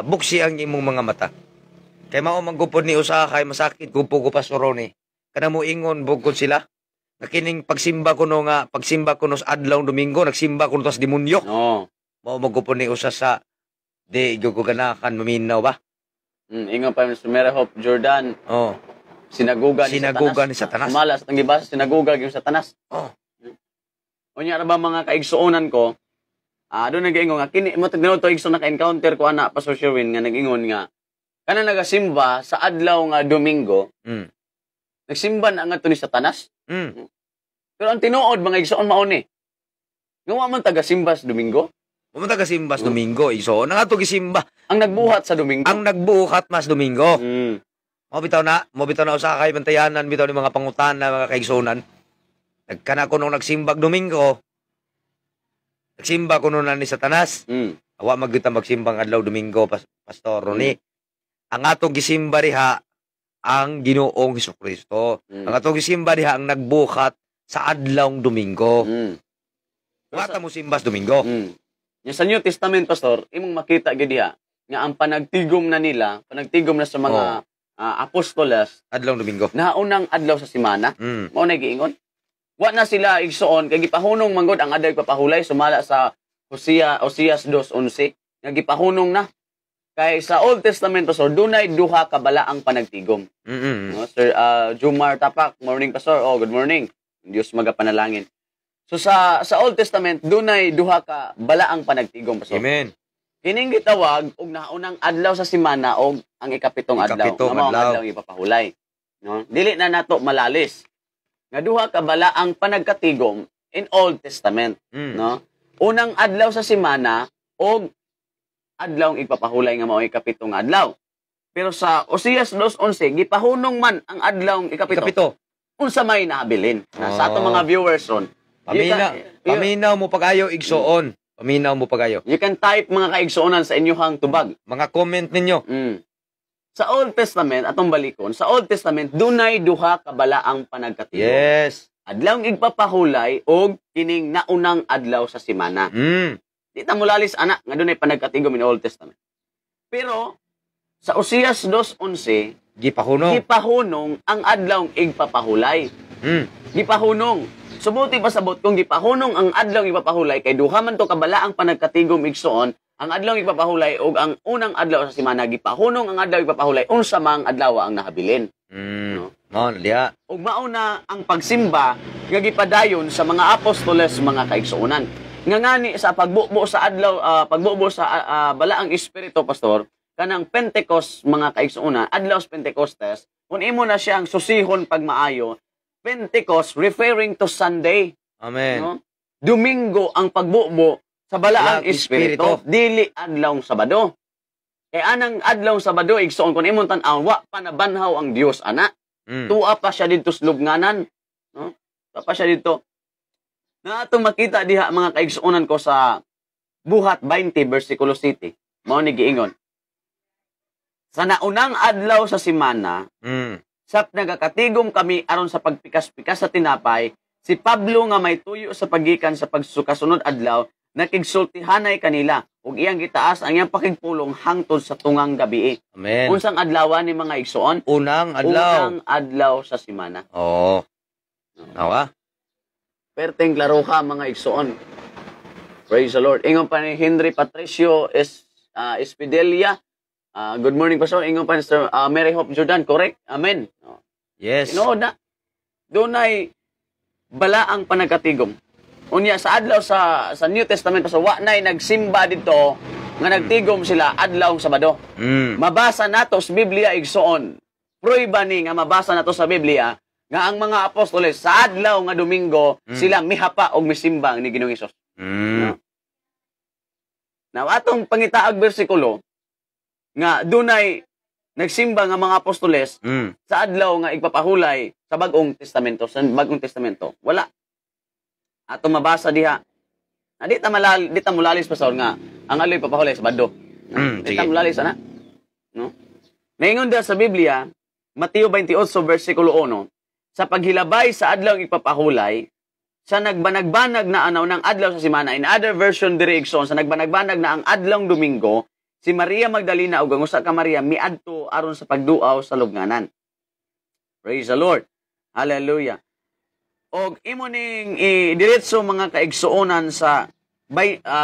buksi ang imong mga mata. Kay mao manggupod ni usa kay masakit gupo ko pastor ni. Kana mo ingon bugkod sila. Nakining pagsimba kuno sa adlaw Domingo nagsimba kuno tas demonyo. No. Mao magupod ni usa sa di gyud ko ganahan maminaw ba? Ingon pa Mr. Mary Hope Jordan. Oh. Sinagugan ni Satanas. Malas ang gibasa sinagugan gyud Satanas. Oh. Unya ra ba mga kaigsuonan ko? Doon nag-ingon nga kini mo tinuod to igsoon naka-encounter ko ana Pastor Sherwin nga nag-ingon nga kana nagasimba sa adlaw nga Domingo. Nagsimba na nga to ni Satanas. Pero ang tinuod mga igsoon mao ni. Nga wa man taga-simba sa Domingo. Wa man taga-simba sa Domingo, igsoon na ato gisimba. Ang nagbuhat sa Domingo. Ang nagbuhat mas Domingo. Mo bitaw na usa kay bantayanan bitaw ni mga pangutana mga kaigsuonan. Nagkana ko nung nagsimbag Domingo. Nagsimba ko nung ni Satanas. Awa magita magsimbang adlaw Domingo, Pastor Ronnie. Ang atong gisimba diha ang Ginoong Hesukristo. Ang atong gisimba diha ang nagbuhat sa adlawng Domingo. Wata mo simbas Domingo. Yung sa New Testament, Pastor, imong makita gid diha nga ang panagtigom na sa mga apostoles adlawng Domingo. Naunang adlaw sa semana. Mao na giingon. Wa na sila igsuon kay gipahunong manggod ang aday papahulay sumala sa Oseas 2:11 nga gipahunong na kay sa Old Testament Pastor dunay duha ka balaang panagtigom. No, Sir Jumar Tapak, morning Pastor. Oh, good morning. Dios magapanalangin. So sa Old Testament dunay duha ka balaang panagtigom Pastor. Amen. Kining gitawag og naunang adlaw sa semana og ang ikapitong adlaw nga mao ang adlaw ipapahulay. No? Dili na nato malalis. Nga duha ka bala ang panagkatigom in Old Testament, no? Unang adlaw sa semana og adlaw ipapahulay nga mao ikapitong adlaw. Pero sa Oseas 2:11 gipahunong man ang adlaw ikapito. Unsa may nahabilin? Sa ato mga viewers ron. Paminaw mo pagayo igsuon. Paminaw mo pagayo. You can type mga kaigsuonan sa inyong tubag. Mga comment ninyo. Sa Old Testament, atong balikon, sa Old Testament, dunay duha ka balaang panagkatigom. Yes. Adlaw igpapahulay o kining naunang adlaw sa semana. Di ta mulalis, anak, nga dunay panagkatigom in Old Testament. Pero, sa Oseas 2:11, gipahunong ang adlaw igpapahulay. Gipahunong. Subuti pasabot kung gipahunong ang adlaw ipapahulay, kay duha man to ka balaang panagkatigom igsuon, ang adlaw ipapahulay o ang unang adlaw sa semana gipahunong ang adlaw ipapahulay unsa mang adlaw ang nahabilin. No, diya. Ug mao na ang pagsimba nga gipadayon sa mga apostoles mga kaigsuonan. Nga ngani sa pagbubo sa adlaw balaang espiritu Pastor kanang Pentecost mga kaigsuonan, adlaw sa Pentecostes, kun imo na siyang susihon pagmaayo, Pentecost referring to Sunday. Amen. No? Domingo ang pagbubo sa balaang espiritu, dili adlaw Sabado. Kay anang adlaw Sabado igsuon kun imong tan-aw wa pa nabanhaw ang Dios ana. Tuwa pa siya didto sa lubnganan, no? Tuwa pa siya didto. Na atong makita diha mga kaigsuonan ko sa Buhat 20 bersikulo 7. Mao ni giingon. Sa naunang adlaw sa semana, sa nagakatigom kami aron sa pagpikas-pikas sa tinapay, si Pablo nga may tuyo sa pagikan sa pagsukasunod adlaw, nakigsultihanay kanila ug iyang gitaas ang iyang pakigpulong hangtod sa tungang gabi. Amen. Unsang adlawan ni mga igsuon? Unang adlaw. Unang adlaw sa semana. Oo. Nawa. Perteng klaro ka mga igsuon. Praise the Lord. Ingon pa ni Henry Patricio Espidelia. Good morning Pastor. Ingon pa ni Sir Mary Hope Jordan. Correct? Amen. Yes. Inood na. Dunay balaang panagkatigom. Unya sa adlaw sa New Testament so wa nay nagsimba dito nga nagtigom sila adlaw Sabado. Mabasa nato sa Biblia igsuon. Pruiba ni nga mabasa nato sa Biblia nga ang mga apostoles sa adlaw nga Domingo sila mihapa og misimbang ni Ginoong Hesus. Now, atong pangitaag bersikulo, nga dunay nagsimba nga mga apostoles sa adlaw nga igpapahulay sa Bagong Testamento, wala. Ato mabasa diha. Di ta mulalis pastor nga ang adlaw igpapahulay sa Bado. Di ta mulalis ana. No? Naingon da sa Biblia, Mateo 28 versikulo 1, sa paghilabay sa adlaw igpapahulay, sa nagbanag-banag na anaw ng adlaw sa simana, in other version diri igsoon, sa nagbanag-banag na ang adlawng Domingo, si Maria Magdalena ug ang usa ka Maria miadto aron sa pagduaw sa lubnganan. Praise the Lord. Hallelujah. Og imo ning diretso mga kaigsuonan sa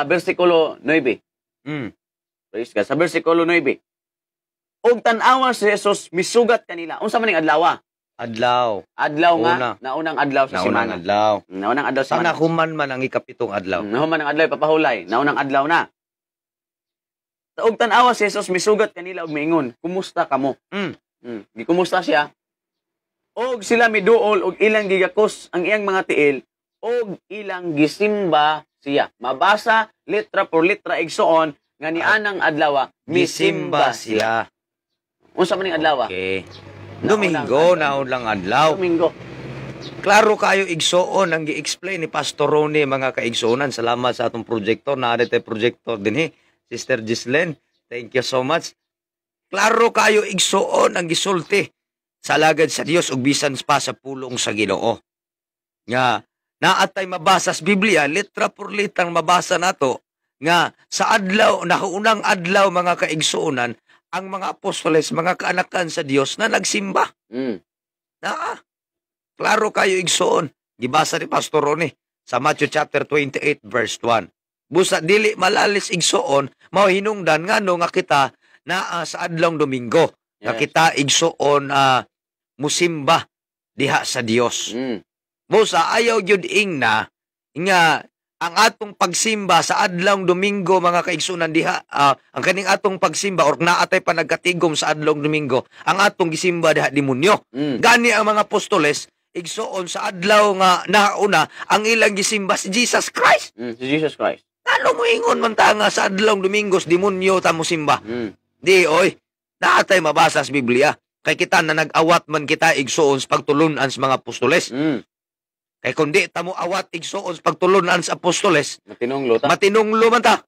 bersikulo 9. Praise God. Sa bersikulo 9. Og tan-awa si Jesus misugat kanila. Unsa man ning adlaw? Adlaw nga, naunang adlaw sa simana. Naunang adlaw sa simana. Sana human man ang ikapitong adlaw. Human ang adlaw papahulay, naunang adlaw na. Og tan-awa si Jesus misugat kanila og miingon, kumusta kamo? Gikumusta siya. Og sila miduol og ilang gigakos ang iyang mga tiil og ilang gisimba siya. Mabasa letra por letra igsoon nga nianang adlaw misimba sila. Unsa man ning adlaw? Okay. Domingo, naunang adlaw. Domingo. Klaro kayo igsoon ang gi-explain ni Pastor Ronnie mga kaigsuonan. Salamat sa atong projector. Naadete projector din Sister Gislene, thank you so much. Klaro kayo igsuon ang gisulti sa alagad sa Dios ug bisan pa sa pulong sa Ginoo. Nga naatay mabasa sa Biblia, letra por letra mabasa nato nga sa adlaw, naunang adlaw mga kaigsuonan, ang mga apostoles, mga kaanakan sa Dios na nagsimba. Klaro kayo igsuon. Gibasa ni Pastor Ronnie sa Matthew chapter 28 verse 1. Busa dili malalis igsuon, mao hinungdan ngano nga kita na sa adlawng Domingo. Nga kita igsuon musimba diha sa Dios. Busa ayaw gyud ingna nga ang atong pagsimba sa adlawng Domingo mga kaigsuonan diha ang kaning atong pagsimba or naatay pa nagkatigom sa adlawng Domingo, ang atong gisimba diha demonyo. Gani ang mga apostoles igsuon sa adlaw nga nauna ang ilang gisimba si Jesus Christ. Si Jesus Christ. Ano mo ingon man ta nga sa adlawng Domingos demonyo ta mo simba? Di oy, naatay mabasa sa Biblia. Kay kita na nag-awat man kita igsuon sa pagtulunan sa mga apostoles. Kay kundi ta mo awat igsuon sa pagtulunan sa apostoles, matinunglo man ta.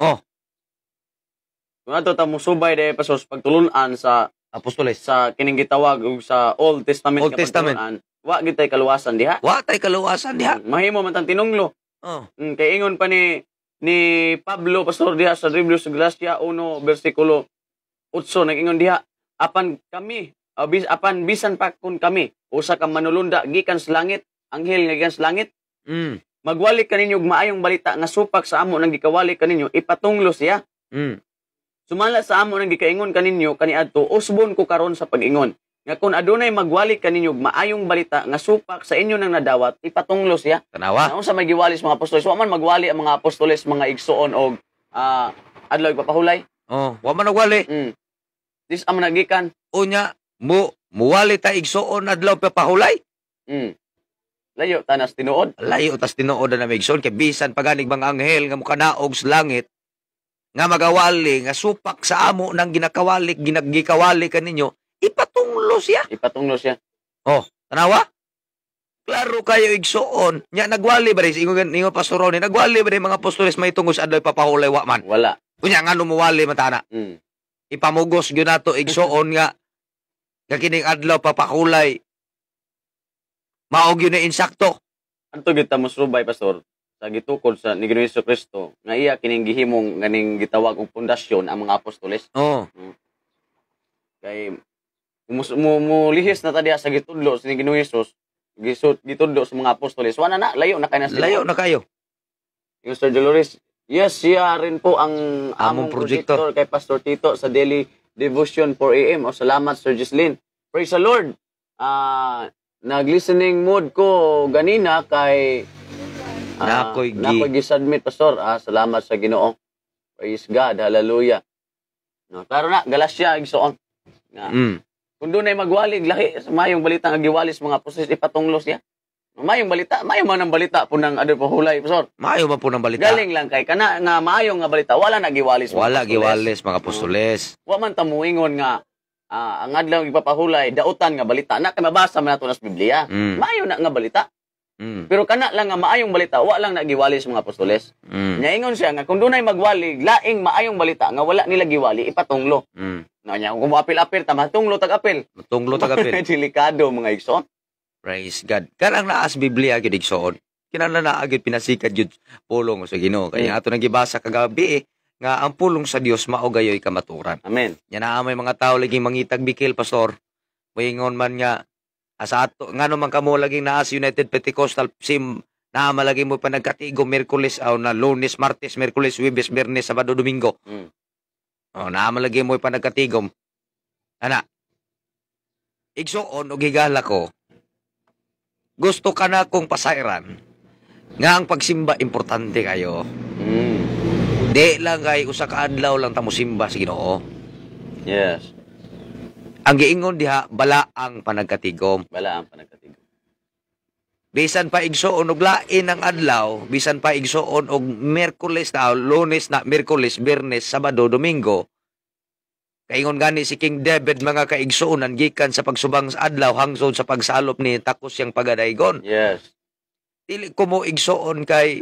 Oh. Kung ato ta mo subay dahil pasos pagtulunan sa apostoles, sa kining gitawag og sa Old Testament, wa gitay kaluwasan diha. Wa tay kaluwasan diha. Mahimo man tang tinunglo. Kay ingon pa ni Pablo pastor diha sa Review sa Galacia 1 versikulo 8 nag-ingon diha, apan bisan pa kun kami usa ka manulunda gikan sa langit, anghel nga gikan sa langit, magwali kaninyo og maayong balita nga supak sa amo nang gikawali kaninyo, ipatunglo siya. Sumala sa amo nang gikaingon kaninyo kaniadto, usbon ko karon sa pag-ingon nga kung adunay magwali kaninyo og maayong balita nga supak sa inyo nang nadawat, ipatunglo siya. Tanawa. Unsa may giwalis mga apostoles? Wa man magwali ang mga apostoles mga igsuon og adlaw igpapahulay. Wa man nagwali. Dis amo nagikan. Unya muwali ta igsuon adlaw papahulay. Layo tanas tinuod. Layo tas tinuod na migsuon kay bisan paganig mga anghel nga mukanaog sa langit nga magawali nga supak sa amo nang ginakawali ginagikawali kaninyo, ipatunglo siya. Oh, tanawa? Klaro kayo igsuon. Nya nagwali ba rin? Ingo Pastor Ronnie, nagwali ba rin mga apostoles may tungos adlaw papahulay wa man? Wala. Kunya ngano muwali matana? Ipamugos gyud nato igsuon nga kining adlaw papahulay. Maog yun na insakto. Anto gyud ta mo subay pastor sa gitukod sa ni Ginoong Kristo nga iya kining gihimong ganing gitawag og pundasyon ang mga apostoles. Kay lihis na ta diha sa gitudlo sa Ginoong Hesus, gitudlo sa mga apostoles. Wala na, layo na kayo. Layo na kayo. Yung Sir Dolores, yes, siya rin po ang among projector kay Pastor Tito sa Daily Devotion 4 AM. O salamat Sir Gislene. Praise the Lord. Nag-listening mood ko ganina kay nakoy gi-submit Pastor. Salamat sa Ginoo. Praise God. Hallelujah. No, klaro na, Galacia igsuon. Kung doon ay magwalig, lahi, mayong balita nga giwalis mga apostoles, ipatunglo siya. Mayong balita, mayo man ang balita po ng adto pahulay, pastor. Maayo man po ng balita. Galing lang kay kana nga maayo nga balita, wala nagiwalis. Wala giwales mga apostoles. Wa man ta muingon nga ang adlaw ipapahulay dautan nga balita na kay mabasa man nato sa Biblia. Mm. Maayo na nga balita. Mm. Pero kana lang nga maayong balita, wa lang nagiwalis mga apostoles. Mm. Nya ingon siya nga kung dunay magwali, laing maayong balita nga wala nila giwali ipatunglo. Mm. Nya kung apil-apil ta matunglo tag-apil. Matunglo tagapil. Delikado mga igsoon. Praise God. Karang naas Biblia gyud igsoon. Kinahanglan na agad pinasikat gyud pulong sa Ginoo. Kaya ato nang gibasa kagabi nga ang pulong sa Dios mao gayoy kamaturan. Amen. Nya naa may mga tawo lagi mangitag bikil pastor. Moingon man nga asa ato ngano man kamo lagi naa sa United Pentecostal sim naa malagi mo pa nagkatigo Miyerkules aw na Lunes, Martes, Miyerkules, Huwebes, Biyernes, Sabado, Domingo. Mm. Oh, naa malagi mo pa nagkatigom. Ana. Igsoon og higala ko. Gusto ka na kong pasairan nga ang pagsimba importante kayo. Mm. Di lang kay usa ka adlaw lang ta mo simba sa Ginoo. Yes. Ang giingon diha balaang panagkatigom. Bala ang panagkatigo. Bisan pa igsoon og lain ang adlaw, bisan pa igsoon og Miyerkules na Lunes na Miyerkules, Biyernes, Sabado, Domingo. Kaingon gani si King David mga kaigsuonan gikan sa pagsubang sa adlaw hangtod sa pagsalop ni takos siyang pagadaygon. Yes. Dili ko mo igsoon kay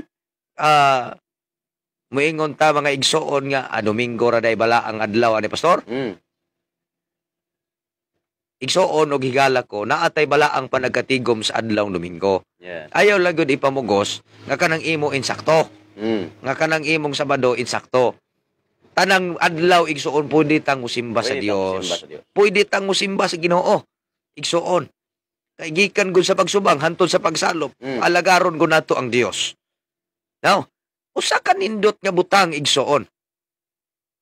moingon ta mga igsoon nga Domingo ra day bala ang adlaw ani pastor. Mm. Igsoon og higala ko naatay bala ang panagkatigom sa adlaw Domingo. Yes. Ayaw lang gud ipamugos nga kanang imo insakto. Mm. Nga kanang imong Sabado insakto. Tanang adlaw igsoon pwede tang musimba sa Pwede tang Dios. musimba sa Dios. Pwede tang musimba sa Ginoo. Igsoon. Kay gikan gud sa pagsubang hantod sa pagsalop, Mm. alagaron gud nato ang Dios. Now, usa ka nindot nga butang igsoon.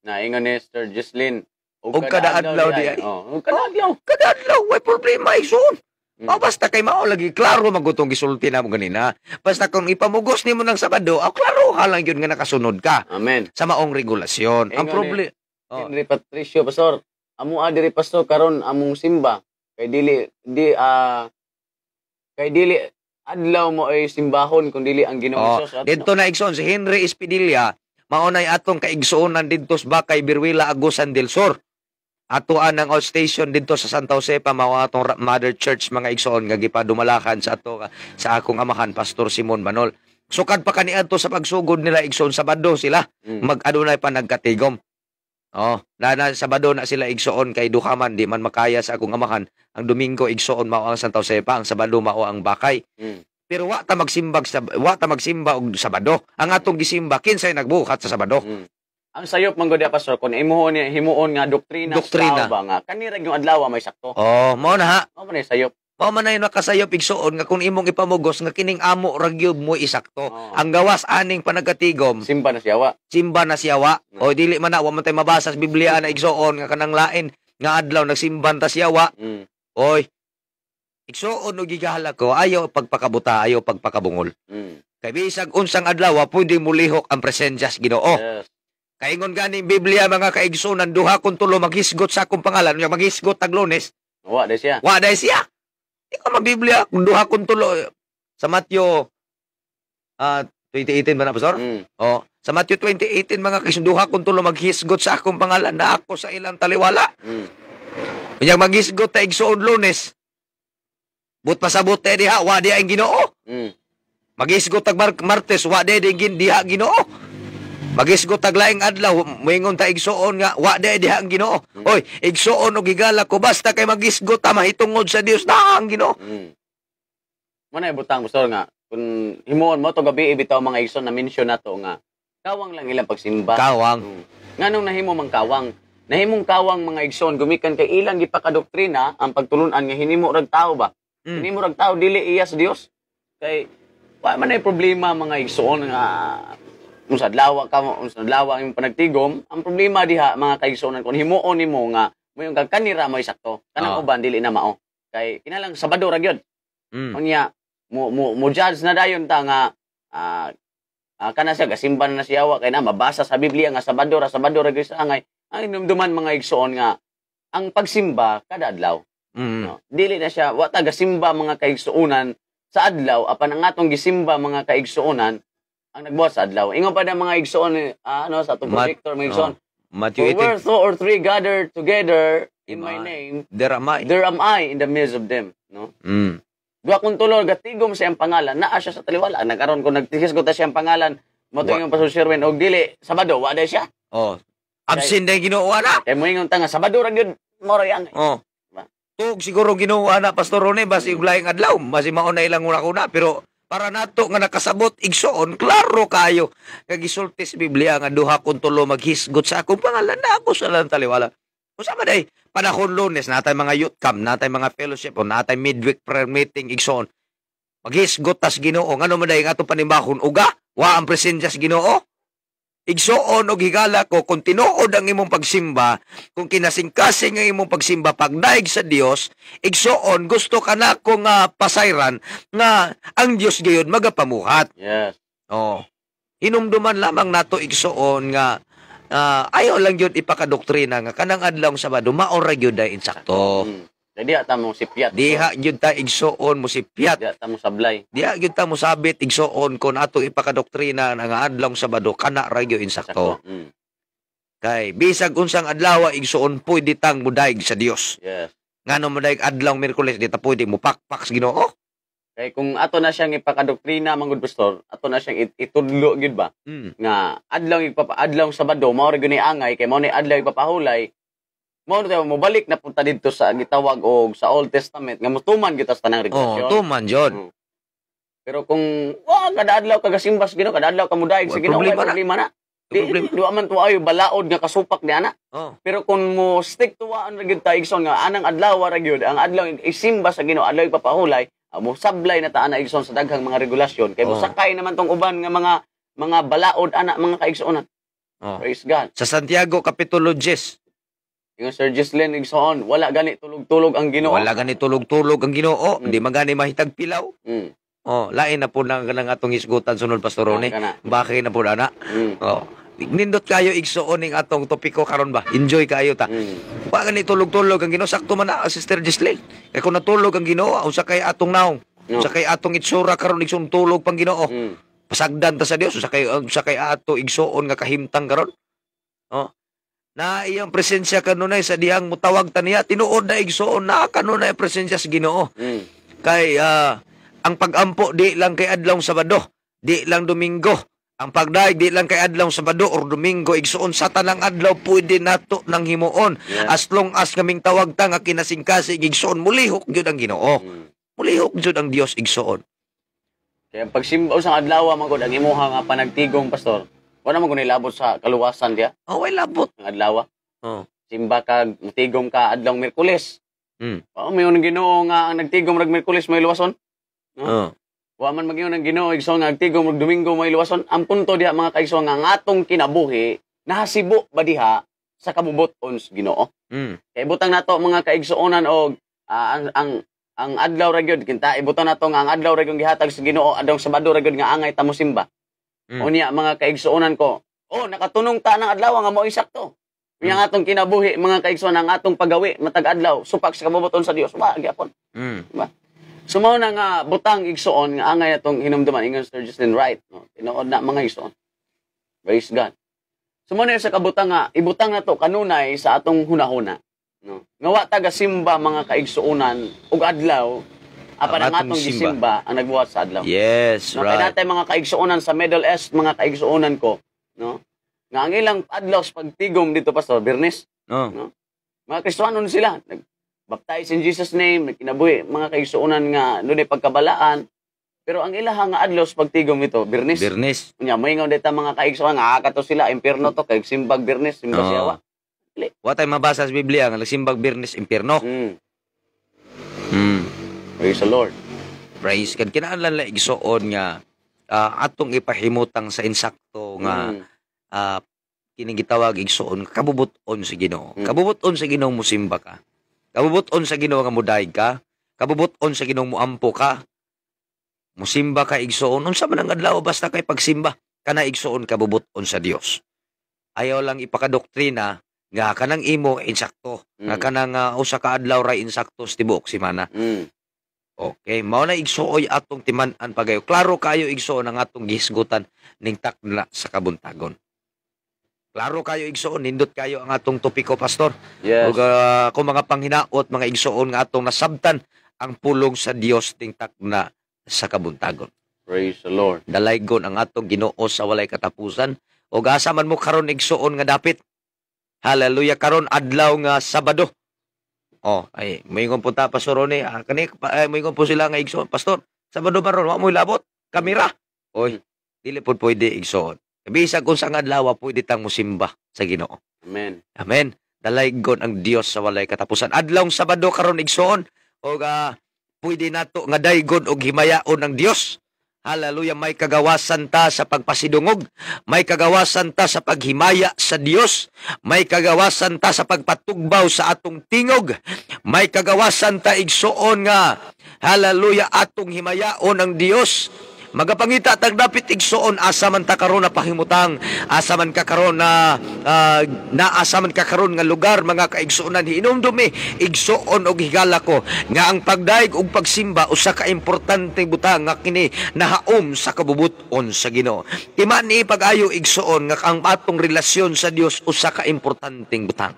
Na ingon ni Sir Jocelyn, Og kada adlaw di ay. Oh, og kada adlaw. Kada adlaw way problema igsoon. Mm. Basta kay mao lagi klaro magutong gisulti na mo ganina. Basta kung ipamugos nimo ng Sabado, klaro ha lang yun nga nakasunod ka Amen. sa maong regulasyon. Ang Ingon problema Henry Patricio pastor, amo diri pastor karon among simba kay dili adlaw mo ay simbahon kun dili ang Ginoo Hesus. dito na igsoon si Henry Espidilla, maunay atong kaigsuonan dito sa Bakay, Biruela, Agusan del Sur. Atoan ang outstation dito sa Santa Josepa, mao atong Mother Church mga igsoon nga gipadumalakan sa ato sa akong amahan Pastor Simon Manol. Sukad pa kaniadto sa pagsugod nila igsoon Sabado sila mag-adunay pa nagkatigom. Na Sabado na sila igsoon kay duhaman di man makaya sa akong amahan. Ang Domingo igsoon mao ang Santa Josepa, ang Sabado mao ang Bakay. Pero wa ta magsimba og Sabado. Ang atong gisimba kinsay nagbuhat sa Sabado. Ang sayop man gud pastor kun himuon nga doktrina. Sa ba nga kanira yung adlaw may sakto. Mao na ha. Mao man sayop. Mao man ay nakasayop igsuon nga kung imong ipamugos nga kining amo ra gyud mo isakto. Ang gawas aning panagkatigom Simba na siyawa. simba na siyawa. O dili man na wa man tay mabasa sa Biblia na igsuon nga kanang lain nga adlaw nagsimban ta siyawa. Oy. Igsuon og gigahala ko ayaw pagpakabuta, ayaw pagpakabungol. Kay bisag unsang adlaw pwede mulihok ang presensya sa Ginoo. Yes. Kaingon ganing Biblia mga kaigsunan duha kun tulo maghisgot sa akong pangalan, nga maghisgot tag Lunes. Wa day siya. Wa day siya. Ikaw mag-Biblia, kung duha kong tulo, sa Matthew 2018 ba na, Pastor? Sa Matthew 2018, mga kisunduha kong tulo maghisgot sa akong pangalan na ako sa ilang taliwala. Kanyang maghisgot ta igsuon Lunes. But pasabot tayo diha, wa diha ang Ginoo. Maghisgot tag Martes, wa diha Ginoo. Maghisgot tag laing adlaw, moingon ta igsuon nga wa diha ang Ginoo. Oy, igsuon og higala ko basta kay maghisgot ta mahitungod sa Dios na ang Ginoo. Manay butang pastor nga kun himuon mo to gabi bitaw mga igsoon na mention nato nga kawang lang ilang pagsimba. Kawang. Nganong nahimo mang kawang? Nahimong kawang mga igsoon gumikan kay ilang gipakadoktrina ang pagtulun-an nga hinimo rag tao ba? Hinimo rag tao dili iya sa Dios. Kay wa man ay problema mga igsoon nga unsa adlaw imong panagtigom, ang problema diha mga kaigsuonan kun himuon nimo nga moyong kanira mo sakto kanang uban dili na mao kay kinalang Sabado ra gyud. Unya mo judge na dayon ta nga kana siya gasimban na siya wa kay na mabasa sa Biblia nga Sabado ra gyud sa angay ang inumduman mga igsoon nga ang pagsimba kada adlaw. Dili na siya wa ta gasimba mga kaigsuonan sa adlaw apan ang atong gisimba mga kaigsuonan ang nagbuhat sa adlaw. Ingon pa na mga igsoon sa atong projector mga igsoon. Matthew For where 18, two or three gathered together in my Ima. name, there am I. there am I in the midst of them. No? Mm. Duha kong tulor, gatigom sa iyang pangalan, naa siya sa taliwala. Nagkaroon ko, nagtikis ko ta siyang pangalan, mato yung Pastor Sherwin, og dili, Sabado, wala siya. Oh. Absent na Ginoo na. Kaya mo ingon tanga, Sabado, ragyod, moro yang. Oh. Diba? Tug siguro Ginoo na Pastor Rone basi uglaing adlaw, basi mao na ilang una pero para nato nga nakasabot igsoon, klaro kayo. Kag gisulti sa Biblia nga duha kong tulo maghisgot sa akong pangalan na ako sa lang taliwala. Usama day, panahon Lunes natay mga youth camp, natay mga fellowship, o natay midweek prayer meeting igsoon. Maghisgot tas Ginoo, ngano man day nga atong panimbahon uga, wa ang presensya sa Ginoo. Igsoon og higala ko kung tinuod ang imong pagsimba, kung kinasing-kasing ang imong pagsimba pagdaig sa Dios, igsoon gusto ka na kung pasayran nga ang Dios gayon magapamuhat. Yes. Oh. Hinumduman lamang nato igsoon nga ayaw lang yun ipakadoktrina nga kanang adlaw Sabado maora gyud ay insakto. Jadi ata mo sipiat. Diha gyud ta igsoon mo sipiat. Di ata mo sablay. Diha gyud ta mo sabit igsoon kon ato ipakadoktrina nga adlaw Sabado kana ra gyud insakto. Kay bisag unsang adlaw igsoon pwede tang mudaig sa Dios. Yes. Ngano mudaig adlaw Miyerkules di ta pwede mo pakpak sa Ginoo. Kay kung ato na siyang ipakadoktrina mangud pastor, ato na siyang itudlo gyud ba? Nga adlaw Sabado mao ra gyud ni angay kay mao ni adlaw ipapahulay. Mao na mo balik na punta dito sa gitawag og sa Old Testament nga motuman kita sa tanang regulasyon. Oh, tuman jud. Pero kung kada adlaw kagasimba sa Ginoo, kada adlaw ka mudaig sa Ginoo, problema na. Di man tuwa ayo balaod nga kasupak ni ana. Oh. Pero kung mo stick tuwaan ra gyud ta igsoon nga anang adlaw ra gyud, ang adlaw isimba sa Ginoo, adlaw ipapahulay, mo sablay na ta ana igsoon sa daghang mga regulasyon kay mosakay naman tong uban nga mga balaod ana mga kaigsuonan. Praise God. Sa Santiago Kapitulo 10 yung Sir Gislin igsoon, wala gani tulog-tulog ang Ginoo. wala gani tulog-tulog ang Ginoo, hindi magani mahitag pilaw. Oh, lain na po nang atong isgutan sunod Pastor Rone. Bakit na po ana? Oh, nindot kayo igsuon ning atong topiko karon ba? Enjoy kayo ta. Wa gani tulog-tulog ang Ginoo, sakto man na Sister Gislin. Kay kung natulog ang Ginoo, usa kay atong naong, usa kay atong itsura karon igsoon tulog pang Ginoo. Pasagdan ta sa Dios, usa kay ato igsuon nga kahimtang karon. Oh. Na iyang presensya kanunay sa dihang mutawag taniya tinuod na igsoon na kanunay presensya sa Ginoo. Kay ang pagampo di lang kay adlaw Sabado, di lang Domingo. Ang pagdaig di lang kay adlaw Sabado or Domingo, igsoon sa tanang adlaw pwede nato nang himuon. As long as kaming tawag ta nga kinasingkasig igsoon mulihok gyud ang Ginoo. Mulihok gyud ang Dios igsoon. Kaya pagsimba usang adlaw man gud ang imuha nga panagtigong pastor. Wala man kung nilabot sa kaluwasan diya. Oh, way labot. Ang adlaw. Oh. Simba ka, tigom ka adlaw Miyerkules. May unang Ginoo nga ang nagtigom rag Miyerkules may luwason. No? Wa man maging ang Ginoo igsoon nga nagtigom rag Domingo may luwason. Ang punto diha mga kaigsoon nga ang atong kinabuhi nahasibo ba diha sa kabubuton sa Ginoo. Kay butang nato mga kaigsuonan og ang adlaw ra gyud kinta ibuton nato nga ang adlaw ra gyud gihatag sa Ginoo adlaw Sabado ra gyud nga angay ta mo simba. Unya mga kaigsuonan ko, nakatunong ta ng adlaw nga mao insakto. Yang atong kinabuhi mga kaigsuonan ang atong pagawi matag adlaw supak sa kabubuton sa Dios wa gyapon. Diba? Sumaw na nga butang igsuon nga angay atong hinumduman ingon Sir Justin Wright, no. Tinuod na mga igsuon. Praise God. Sumaw na sa kabutang nga ibutang nato kanunay sa atong hunahuna, no. Nga wa taga simba mga kaigsuonan ug adlaw apan ang atong gisimba ang nagbuhat sa adlaw. Yes, no, right. Kaya natay mga kaigsuonan sa Middle East, mga kaigsuonan ko, no? Nga ang ilang adlaw sa pagtigom dito, Pastor, Bernes. No? Mga Kristohanon sila. Nagbaptize in Jesus' name, nagkinabuhi. Mga kaigsuonan nga, doon ay pagkabalaan. Pero ang ilang nga adlaw sa pagtigom ito, Bernes. Bernes. Kunya, may nga dito mga kaigsuonan, nga akato sila, impierno to, kay simbag Bernes, simba siyawa. Wa tay mabasa sa Biblia nga nagsimbag Bernes impierno. Praise the Lord. Praise God. Kinahanglan la igsuon nga atong ipahimutang sa insakto nga kining gitawag igsuon kabubuton sa Ginoo. Kabubuton sa Ginoo mo simba ka. Kabubuton sa Ginoo nga mudaig ka. Kabubuton sa Ginoo mo ampo ka. Musimba ka igsuon unsa man ang adlaw basta kay pagsimba kana igsuon kabubuton sa Dios. Ayaw lang ipakadoktrina nga kanang imo insakto. Nga kanang usa ka adlaw ra insakto sa tibuok semana. Okay, mao na igsuoy atong timan-an pagayo. Klaro kayo igsuon ang atong gihisgutan ning takna sa kabuntagon. Klaro kayo igsuon, nindot kayo ang atong topiko, pastor. Yes. Ug kung mga panghinaot, mga igsuon nga atong nasabtan ang pulong sa Dios ning takna sa kabuntagon. Praise the Lord. Dalaygon ang atong Ginoo sa walay katapusan. Ug asa man mo karon igsuon nga dapit. Hallelujah, karon adlaw nga Sabado. Oh, ay moingon po ta Pastor Ronnie, moingon po sila nga igsuon, pastor. Sabado ba ron, wa mo ilabot kamera. Oy, dili pod pwede igsuon. Bisag kung sa adlaw pwede tang musimba sa Ginoo. Amen. Amen. Dalaygon ang Dios sa walay katapusan. Adlawng Sabado karon igsuon og pwede nato nga daygon og himayaon ang Dios. Hallelujah, may kagawasan ta sa pagpasidungog, may kagawasan ta sa paghimaya sa Dios, may kagawasan ta sa pagpatugbaw sa atong tingog, may kagawasan ta igsuon nga hallelujah atong himayaon ang Dios. Magapangita tag dapit igsuon asa man ta karon na pahimutang, asa man ka karon na asa man ka karon nga lugar mga kaigsuonan hinumdumi igsuon og higala ko nga ang pagdaig ug pagsimba usa ka importanteng butang nga kini nahaom sa kabubuton sa Ginoo. Timan ni pag-ayo igsuon nga ang atong relasyon sa Dios usa ka importanteng butang.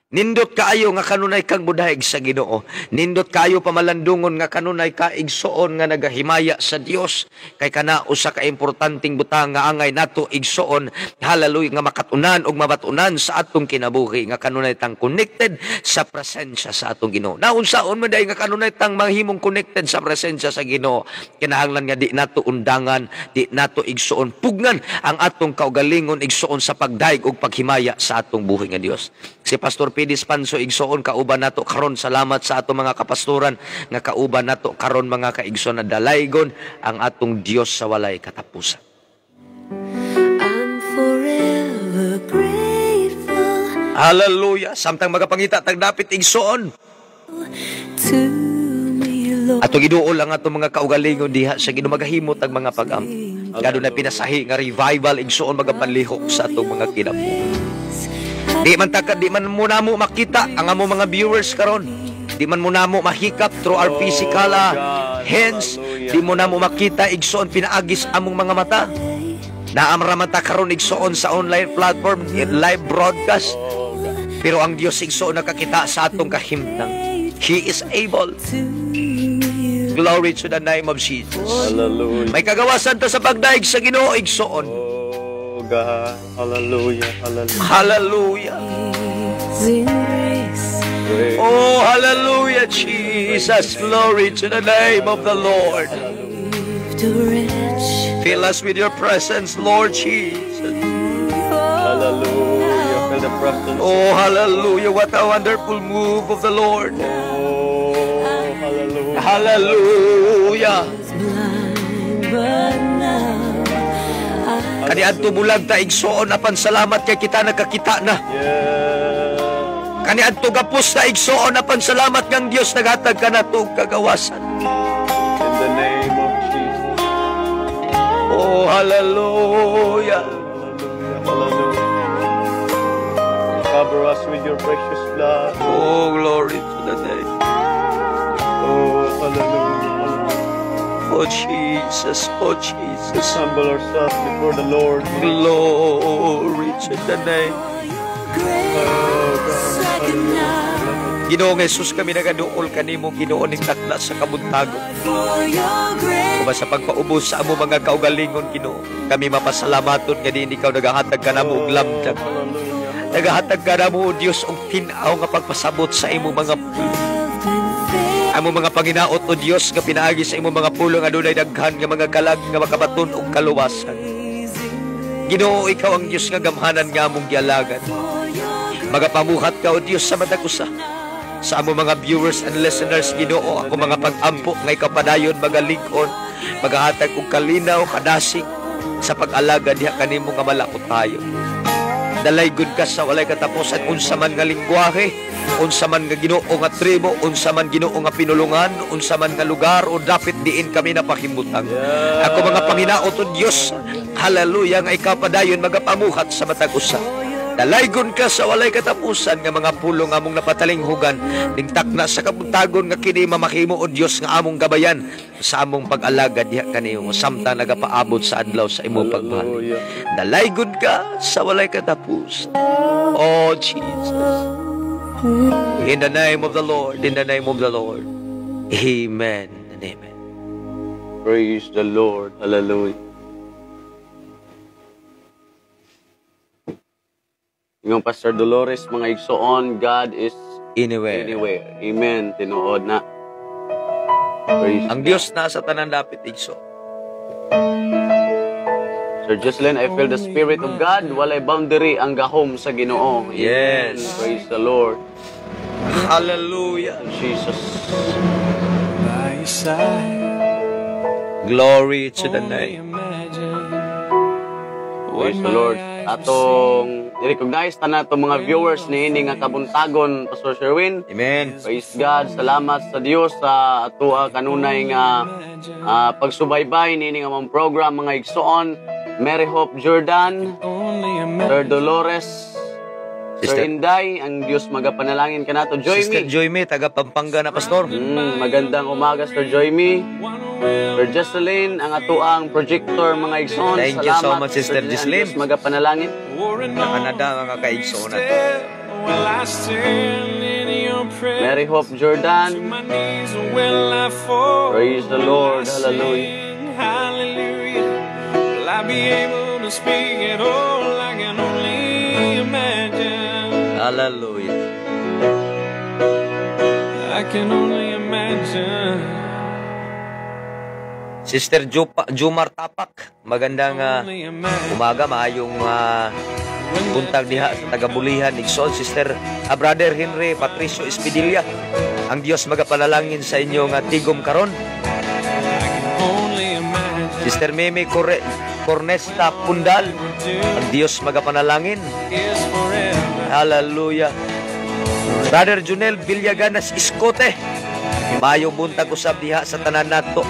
Nindot kaayo nga kanunay kang budahig sa Ginoo. Nindot kaayo pamalandungon nga kanunay ka igsuon nga nagahimaya sa Dios. Kay kana usa ka importanteng butang nga angay nato igsuon hallelujah nga makatunan ug mabatunan sa atong kinabuhi nga kanunay tang connected sa presensya sa atong Ginoo. Naunsaon man day nga kanunay tang mahimong connected sa presensya sa Ginoo. Kinahanglan nga di nato undangan, di nato igsuon pugnan ang atong kaugalingon igsuon sa pagdaig ug paghimaya sa atong buhi nga Dios. Si Pastor P. Dispanso igsuon kauban nato karon, salamat sa atong mga kapastoran nga kauban nato karon mga kaigsoon na dalaygon ang atong Dios sa walay katapusan. I'm forever grateful Hallelujah, samtang magapangita tag dapit igsuon to me, Lord. ato giduol ang atong mga kaugalingon diha sa Ginoo magahimo tag mga pag-am. Kado na pinasahi nga revival igsuon magapanlihok sa atong mga kinabuhi. Di man mo namo makita ang amo mga viewers karon. Di man mo namo mahikap through our physical hands. Di mo namo makita igsoon pinaagis among mga mata. Naamra man ta karon igsoon sa online platform, live broadcast. Pero ang Dios igsoon nakakita sa atong kahimtang. He is able. Glory to the name of Jesus. Hallelujah. May kagawasan ta sa pagdaig sa Ginoo igsoon. Oh God. Hallelujah. Hallelujah. Hallelujah. In grace, Praise. Oh, hallelujah, Jesus. Glory to the name of the Lord. to wretch. Fill us with your presence, Lord Jesus. Hallelujah. Feel the presence. Oh, hallelujah. What a wonderful move of the Lord. Oh, hallelujah. Hallelujah. Blind, but now I Kani adto bulag ta igsoon apan salamat kay kita nagkakita na. Yeah. Kani adto gapos ta igsoon apan salamat kang Dios naghatag ka nato og kagawasan. In the name of Jesus. Oh, hallelujah. Hallelujah. Hallelujah. Cover us with your precious blood. Oh, glory to the name. Oh, hallelujah. Oh, Jesus. Oh, Jesus. Let's humble ourselves before the Lord. Glory to the name. second now Ginoong Jesus, kami nagaduol kanimo Ginoo ning takla sa kabuntagon. for your grace. Kuba sa pagpaubos sa amo mga kaugalingon Ginoo, kami mapasalamaton nga diin ikaw nagahatag ka namo og lamdag. Hallelujah. Nagahatag ka namo Dios og tin-aw nga pagpasabot sa imo mga amo mga panginaot o Dios nga pinaagi sa imo mga pulo nga dunay daghan nga mga kalag nga makabaton og kaluwasan. Ginoo, ikaw ang Dios nga gamhanan nga among gialagan. Magapamuhat ka o Dios sa matag usa. Sa amo mga viewers and listeners, Ginoo, ako mga pag-ampo ngay kapadayon magalig-on, magahatag og kalinaw, kadasig sa pag-alaga diha kanimo nga malakot tayo. Dalaygon ka sa walay katapusan, unsa man nga lingwahe, unsa man nga Ginoo nga tribo, unsa man Ginoo nga pinulungan, unsa man nga lugar o dapit diin kami napahimutang. Ako mga panginaot o Dios, hallelujah, nga ikaw padayon magapamuhat sa matag usa. Dalaygon ka sa walay katapusan nga mga pulong among napatalinghugan, ning takna sa kabuntagon nga kini mamakimo o Dios nga among gabayan sa among pag-alagad diha kaniyo samtang nagapaabot sa adlaw sa imong pagmahal. Dalaygon ka sa walay katapusan. Oh Jesus. In the name of the Lord, in the name of the Lord. Amen and amen. Praise the Lord. Hallelujah. Yung Pastor Dolores, mga igsoon, God is Anywhere. anywhere. Amen. Tinuod na. Praise Ang Dios nasa tanan dapit igso. Sir Jocelyn, I feel the Spirit of God. Walay boundary ang gahom sa Ginoo. Amen. Yes. Praise the Lord. Hallelujah. Jesus. Glory to the name. Praise the Lord. Atong i-recognize ta na itong mga viewers ni ini nga kabuntagon, Pastor Sherwin. Amen. Praise God. Salamat sa Dios sa atua kanunay nga pagsubaybay ni ini nga mga program, mga igsoon. Mary Hope Jordan, Sir Dolores, Sister- Sir Inday, ang Dios magapanalangin ka nato. Sister Joyme, Joyme, taga Pampanga na pastor. magandang umaga, Sir Joyme. Sir Jocelyn, ang atuang projector, mga igsoon. Thank you so much, Sister Ang Jocelyn. Diyos magapanalangin. Na Canada mga kaigsoon nato. Mary Hope Jordan, praise the Lord, hallelujah. Will I be able to speak at all? I can only imagine. Hallelujah. I can only imagine. Sister Jumar Tapak, magandang Only imagine. umaga, maayong buntag diha sa tagabulihan igsoon. Sister Brother Henry Patricio Espidilla, ang Dios magapanalangin sa inyo nga tigom karon. Only imagine. Sister Meme Cornesta Pundal, ang Dios magapanalangin. Is forever. Hallelujah. Brother Junel Villaganas Iskote, maayong buntag usab diha sa tanan nato.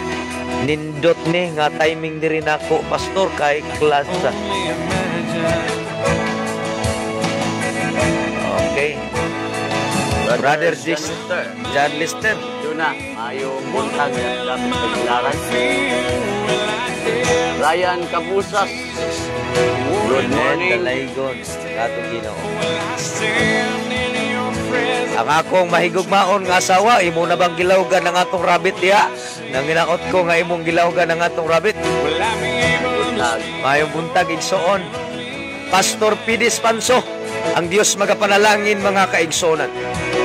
Nindot ni nga timing diri nako pastor kay klasa. Only imagine. Okay. Brother Dis Lister, John Lister. yun na, ayong buntag na dapat paglaran. Ryan Kabusas, good morning. Dalaygon. Katong Ginoo. Stand in your presence. Ang akong mahigugmaon nga asawa, imo na bang gilawgan ng atong rabbit diha? Nang ginaot ko nga imong gilawgan ng atong rabbit. Will I be able to Mayong buntag igsoon. Pastor Pidis Panso, ang Dios magapanalangin mga kaigsonan.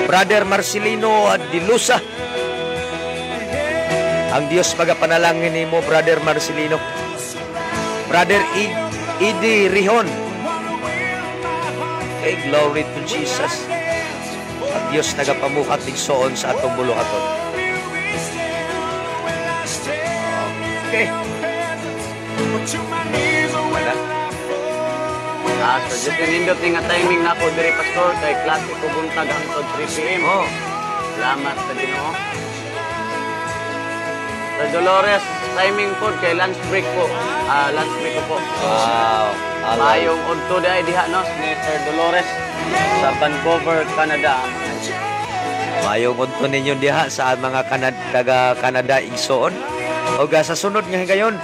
Brother Marcelino Dilusa, ang Dios magapanalangin nimo Brother Marcelino. Brother Idi Rihon. Okay, glory to Jesus. Ang Dios nagapamukat igsoon sa atong buluhaton. Okay. Wala. So just nindot ni nga timing na ko diri pastor kay klase ko buntag hangtod 3 PM. Oh, Salamat sa Ginoo. Sir Dolores, timing po kay lunch break po. Lunch break ko po. wow. Mayong udto dai diha no ni Sir Dolores sa Vancouver, Canada. Mayong unto ninyo diha sa mga taga Canada igsoon. O sa sunod nga gayon.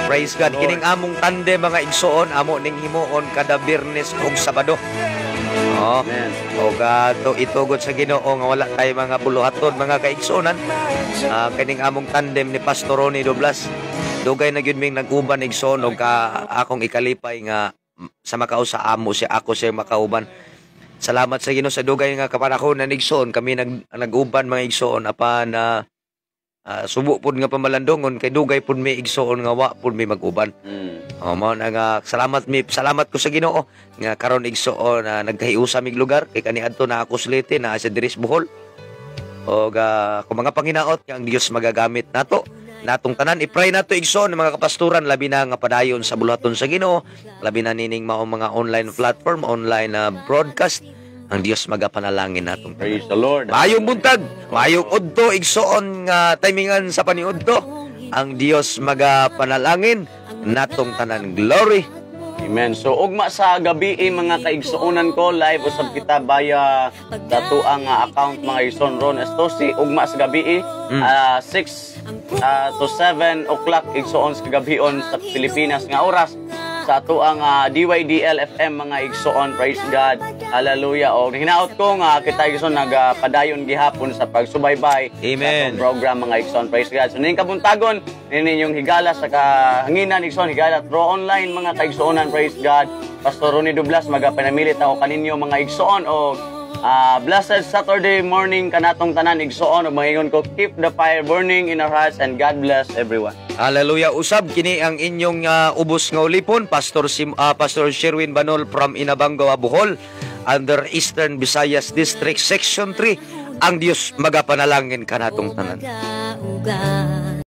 Praise God. Lord. Kining among tande mga igsoon amo ning himuon kada Biyernes ug Sabado. Oh. Amen. O to itugot sa Ginoo nga wala tay mga buluhaton mga kaigsonan. Kining among tandem ni Pastor Ronnie Doblas. Dugay na gyud ming nag-uban igsoon og akong ikalipay nga sa makao sa amo si ako siya makauban. Salamat sa Ginoo sa dugay nga kapanahon na igsoon kami nag-uban mga igsoon apan subo pud nga pamalandongon kay dugay pud may igsoon nga wa pud may mag-uban. Mao na nga salamat ko sa Ginoo nga karon igsoon nagkahiusa mig lugar kay kaniadto na ako sulite na sa Diris Bohol. O kung mga panginaot nga ang Dios magagamit nato natong tanan i-pray nato igsoon mga kapasturan labi na nga padayon sa buluhaton sa Ginoo labi na nining mao mga online platform online broadcast ang Dios magapanalangin natong tanan. Praise the Lord. Maayong buntag, maayong udto igsoon nga timingan sa paniudto. Ang Dios magapanalangin natong tanan. Glory Amen. So ugma sa gabi mga kaigsuonan ko, live usab kita via sa tuang account mga igsoon ron esto si ugma sa gabi 6 to 7 o'clock igsoon sa gabion sa Pilipinas nga oras sa tuang DYDL FM mga igsoon. Praise God. Hallelujah. O hinaot ko nga kita igsoon nagpadayon gihapon sa pagsubaybay Amen. sa program mga igsoon. Praise God. So ning kabuntagon ninyong higala sa kahanginan igsoon higala through online mga kaigsuonan. Praise God. Pastor Ronnie Dublas magapanamilit ako kaninyo mga igsoon o blessed Saturday morning kanatong tanan igsoon ug mangingon ko keep the fire burning in our hearts and God bless everyone. Hallelujah. Usab kini ang inyong ubos nga ulipon, Pastor Sherwin Banol from Inabangaw, Bohol, under Eastern Visayas District Section 3. Ang Dios magapanalangin kanatong tanan.